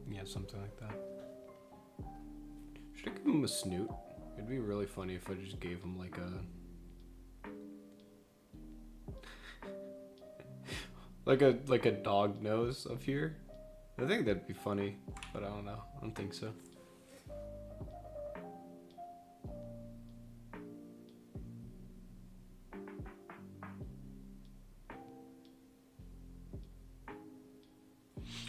Yeah, something like that. Should I give him a snoot? It'd be really funny if I just gave him like a like a dog nose up here. I think that'd be funny, but I don't know. I don't think so.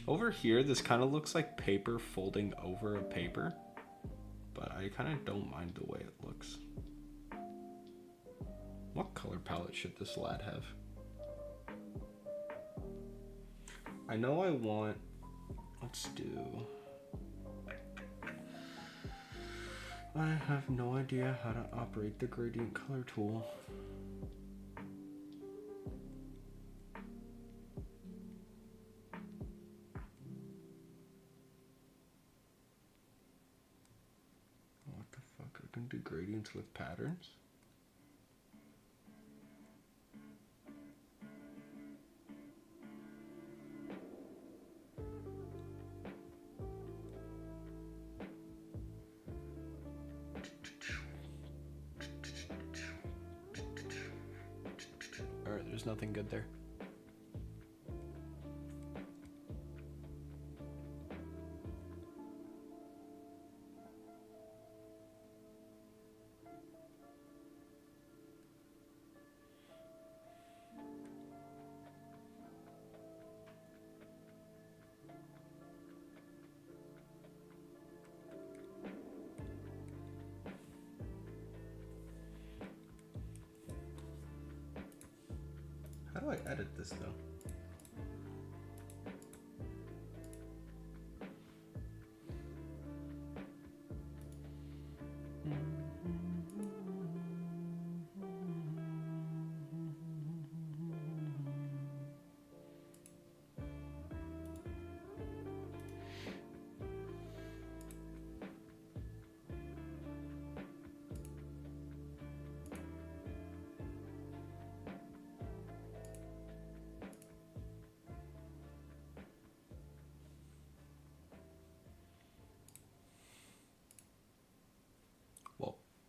Over here, this kind of looks like paper folding over a paper, but I kind of don't mind the way it looks. What color palette should this lad have? I know I want, let's do, I have no idea how to operate the gradient color tool. Do gradients with patterns? All right, there's nothing good there. How do I edit this though?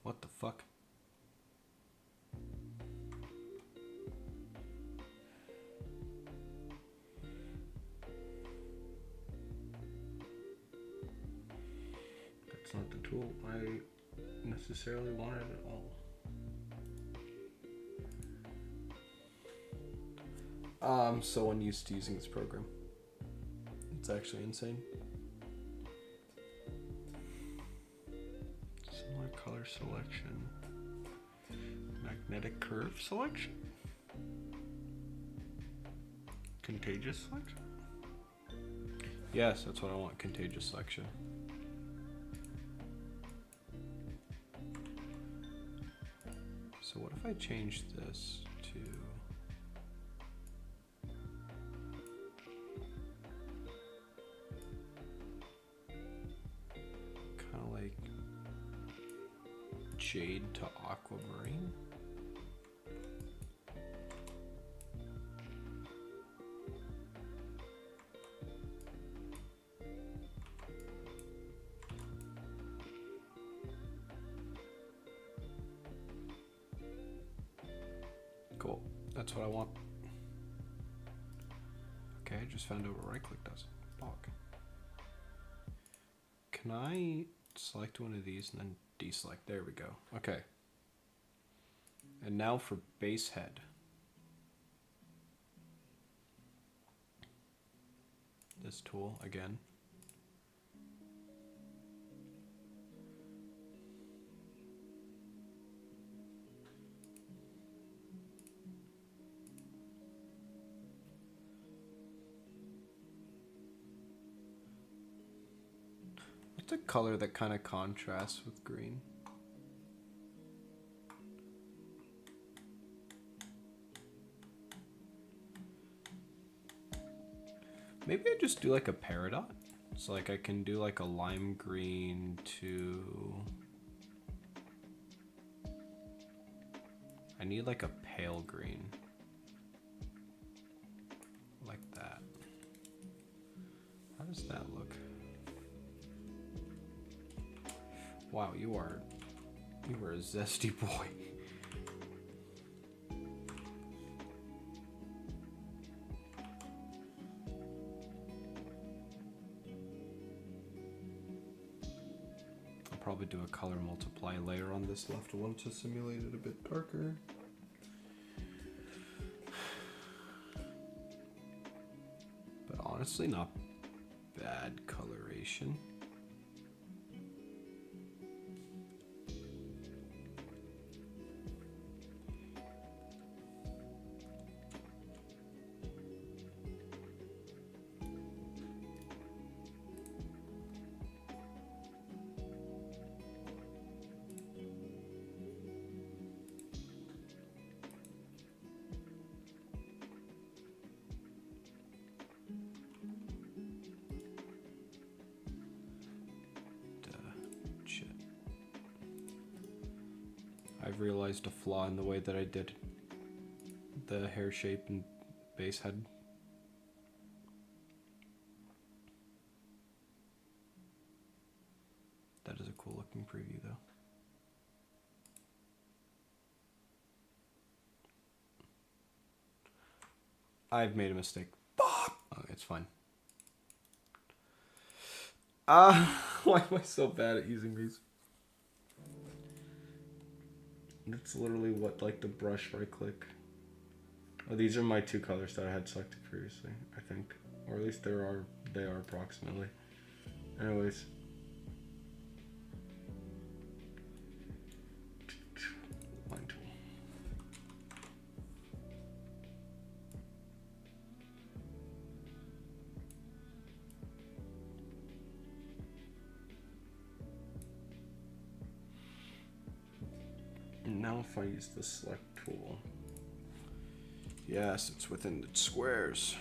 What the fuck? That's not the tool I necessarily wanted at all. I'm so unused to using this program. It's actually insane. Similar color selection. Magnetic curve selection. Contagious selection? Yes, that's what I want, contagious selection. So what if I change this to... kind of like jade to aquamarine? Cool, that's what I want. Okay, I just found out what right click does. Fuck. Can I select one of these and then deselect? There we go. Okay. And now for base head. This tool again. What's a color that kind of contrasts with green? Maybe I just do like a peridot. So like I can do like a lime green to... I need like a pale green. Like that. How does that look? Wow, you are a zesty boy. I'll probably do a color multiply layer on this left one to simulate it a bit darker. But honestly, not bad coloration. I've realized a flaw in the way that I did the hair shape and base head. That is a cool looking preview though. I've made a mistake. Fuck! Oh, it's fine. Why am I so bad at using these? That's literally what, like the brush right click. Oh, these are my two colors that I had selected previously, I think. Or at least they are approximately. Anyways. Line tool. And now if I use the select tool. Yes, it's within the squares.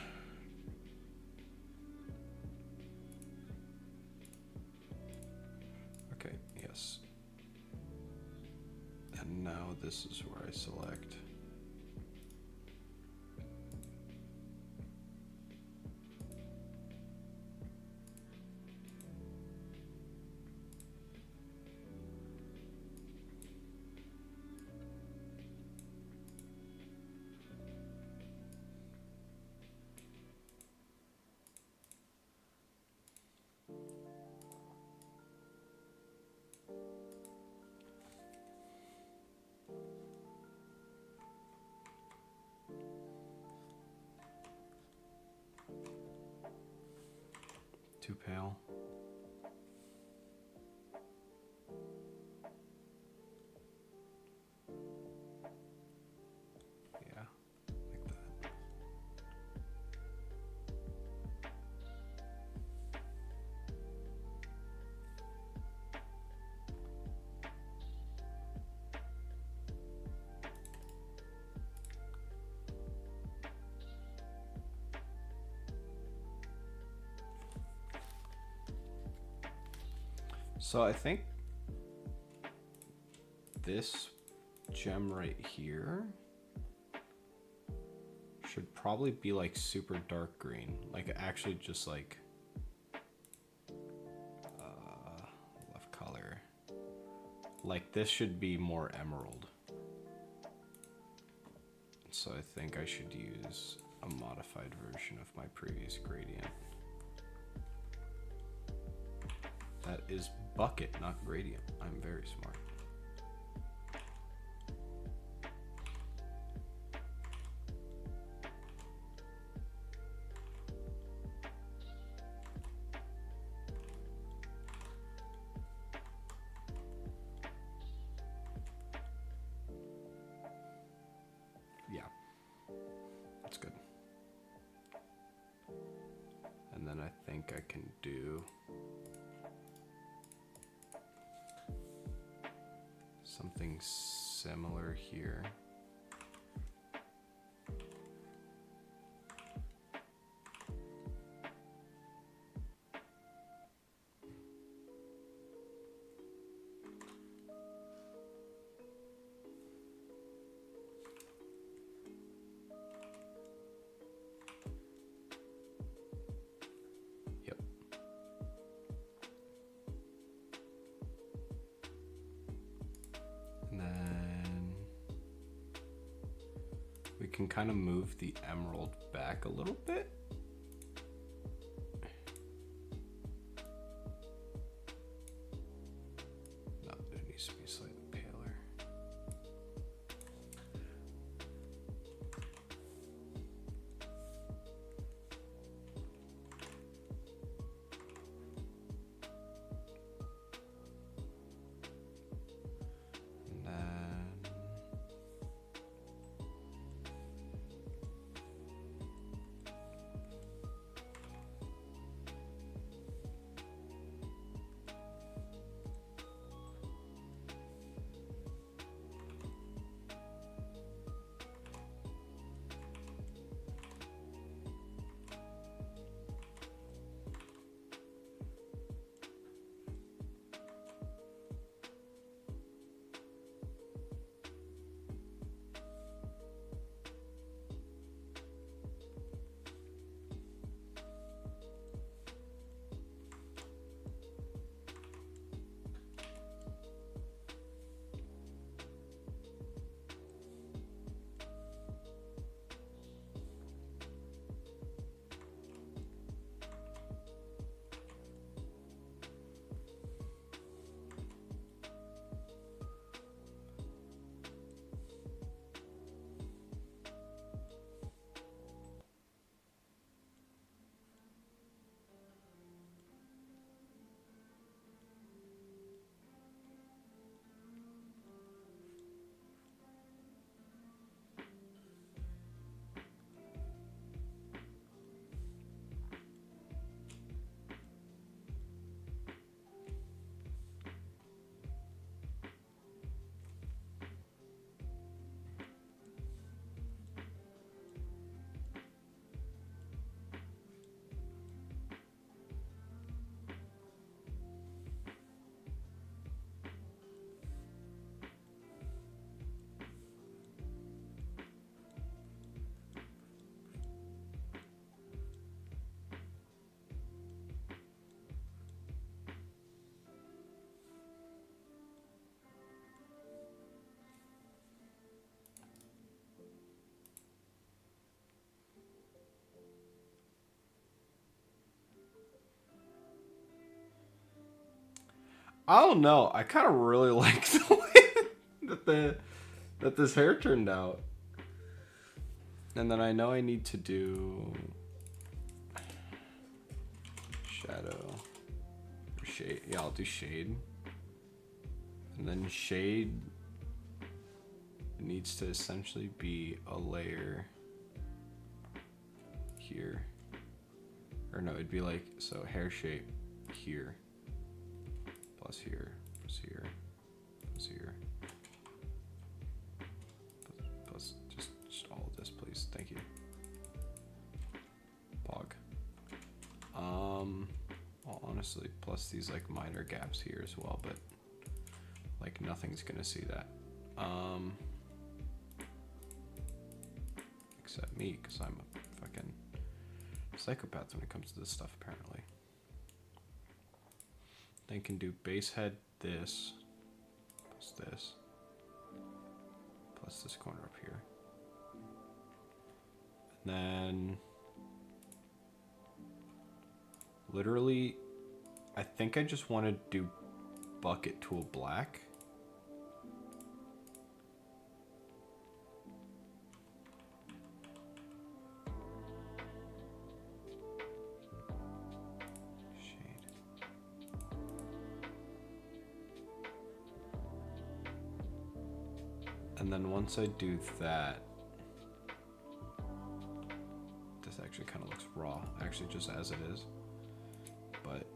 Okay, yes. And now this is where I select. Too pale. Yeah, like that. So I think this gem right here should probably be like super dark green, like actually just like left color. Like this should be more emerald. So I think I should use a modified version of my previous gradient. That is bucket, not gradient. I'm very smart. Yeah, that's good. And then I think I can do something similar here. Yep. And then we can kind of move the emerald back a little bit. No, it needs to be slightly paler. And then I don't know. I kind of really like the way that this hair turned out. And then I know I need to do shadow. Or shade. Yeah, I'll do shade. And then shade needs to essentially be a layer here. Or no, it'd be like, so hair shape here. Plus here, plus here, plus here. Plus just all of this, please. Thank you. Pog. Well, honestly, plus these like minor gaps here as well, but like nothing's gonna see that. Except me, because I'm a fucking psychopath when it comes to this stuff, apparently. Then can do base head this, plus this corner up here. And then literally, I think I just want to do bucket tool black. And then once I do that, this actually kind of looks raw, actually just as it is. But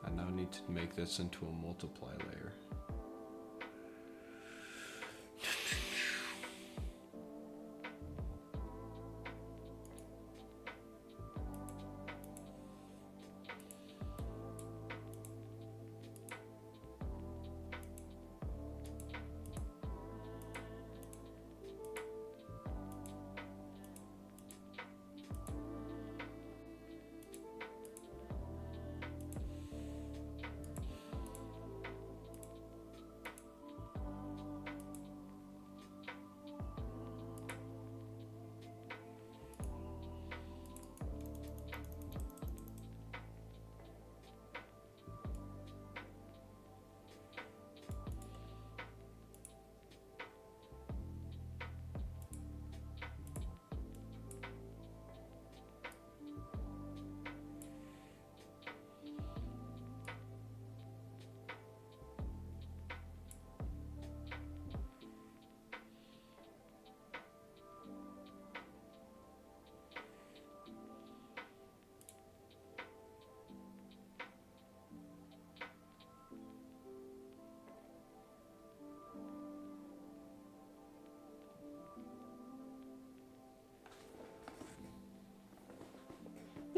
I now need to make this into a multiply layer.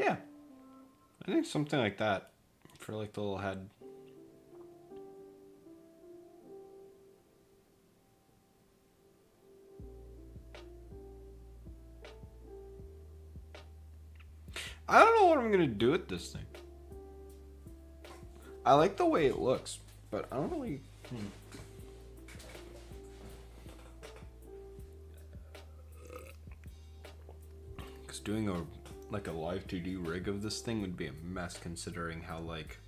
Yeah, I think something like that for like the little head. I don't know what I'm gonna do with this thing. I like the way it looks, but I don't really. Because doing a live 2D rig of this thing would be a mess, considering how like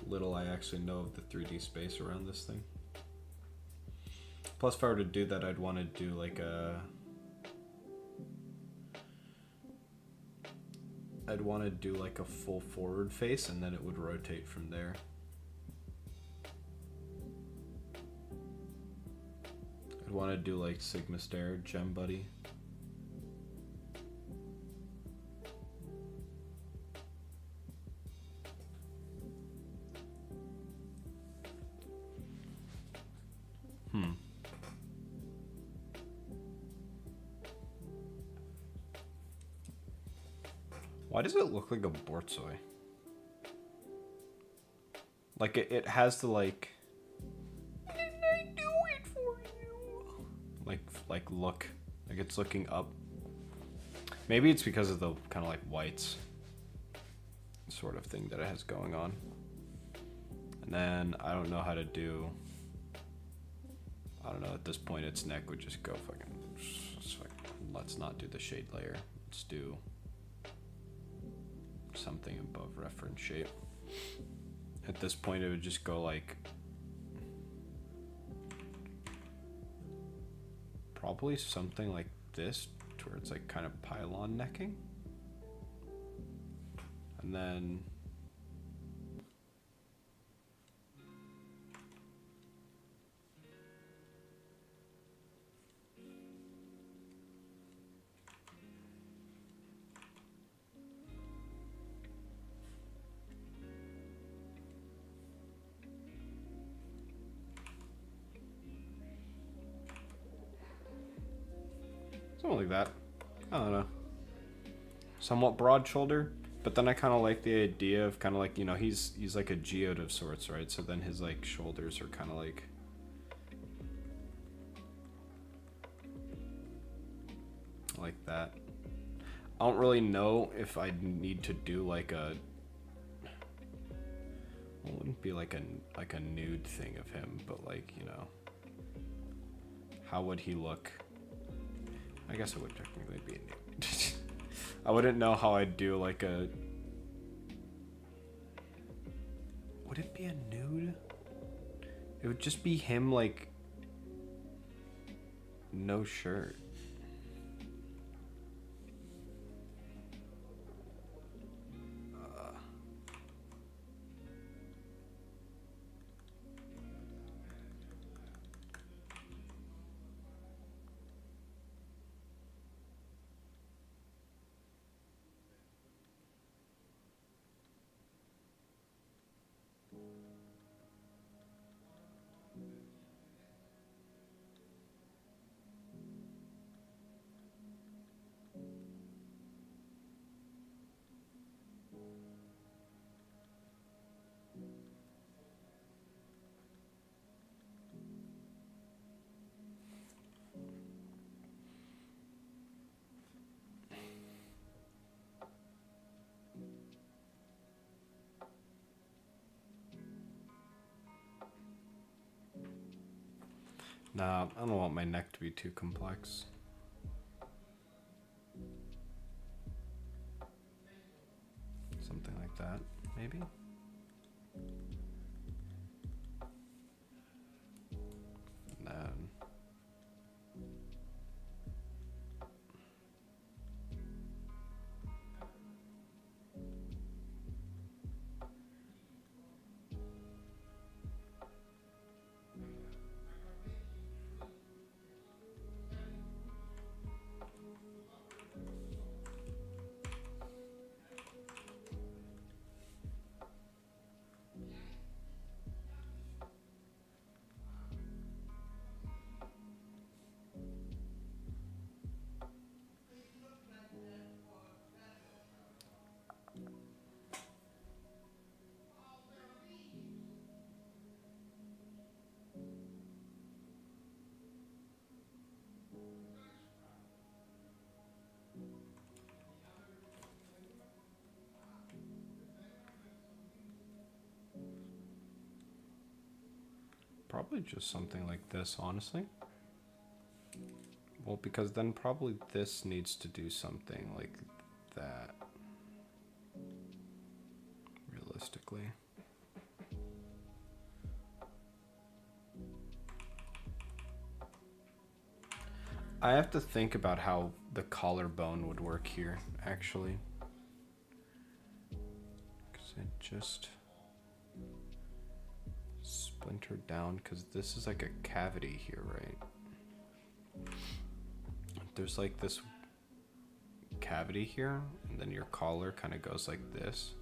little I actually know of the 3D space around this thing. Plus, if I were to do that, I'd want to do like a. I'd want to do like a full forward face, and then it would rotate from there. I'd want to do like Sigma Stare, Gem Buddy. Why does it look like a borzoi? Like it has the like. Didn't I do it for you? Like look, like it's looking up. Maybe it's because of the kind of like whites sort of thing that it has going on. And then I don't know how to do. I don't know. At this point, its neck would just go fucking. Let's not do the shade layer. Let's do something above reference shape. At this point, it would just go like probably something like this to where it's like kind of pylon necking. And then something like that. I don't know. Somewhat broad shoulder, but then I kind of like the idea of kind of like, you know, he's like a geode of sorts, right? So then his like shoulders are kind of like that. I don't really know if I need to do like a, well, it wouldn't be like a nude thing of him, but like, you know, how would he look? I guess it would technically be a nude. I wouldn't know how I'd do like a, would it be a nude? It would just be him like no shirt. Nah, I don't want my neck to be too complex. Something like that, maybe? And then probably just something like this, honestly. Well, because then probably this needs to do something like that. Realistically. I have to think about how the collarbone would work here, actually. Because it just splintered down, because this is like a cavity here, right? There's like this cavity here, and then your collar kind of goes like this.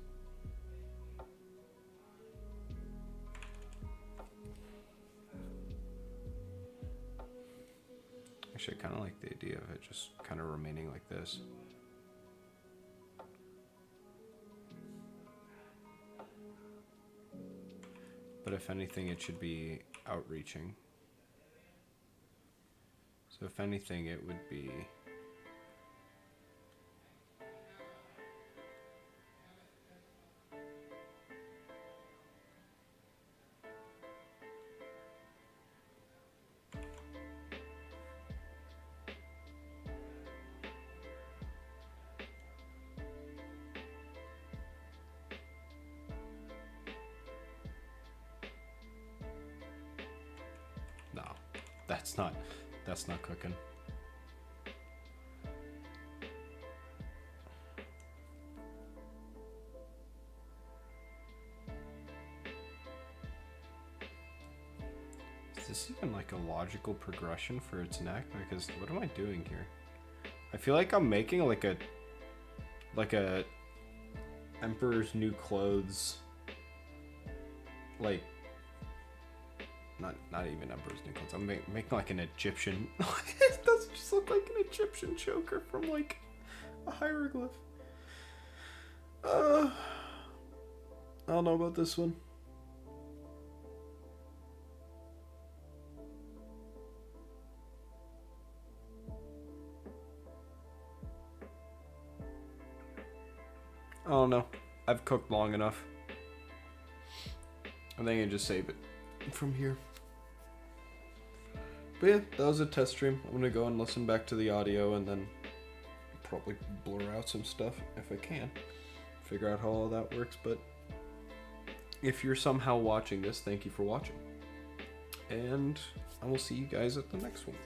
Actually, I kind of like the idea of it just kind of remaining like this. But if anything, it should be outreaching. So if anything, it would be... No, that's not cooking. Is this even like a logical progression for its neck? Because what am I doing here? I feel like I'm making like a Emperor's New Clothes, like not even Emperor's New Clothes. I'm making like an Egyptian. It does just look like an Egyptian choker from like a hieroglyph. I don't know about this one. I don't know. I've cooked long enough. I think I just save it from here. But yeah, that was a test stream. I'm gonna go and listen back to the audio and then probably blur out some stuff if I can. Figure out how all that works. But if you're somehow watching this, thank you for watching. And I will see you guys at the next one.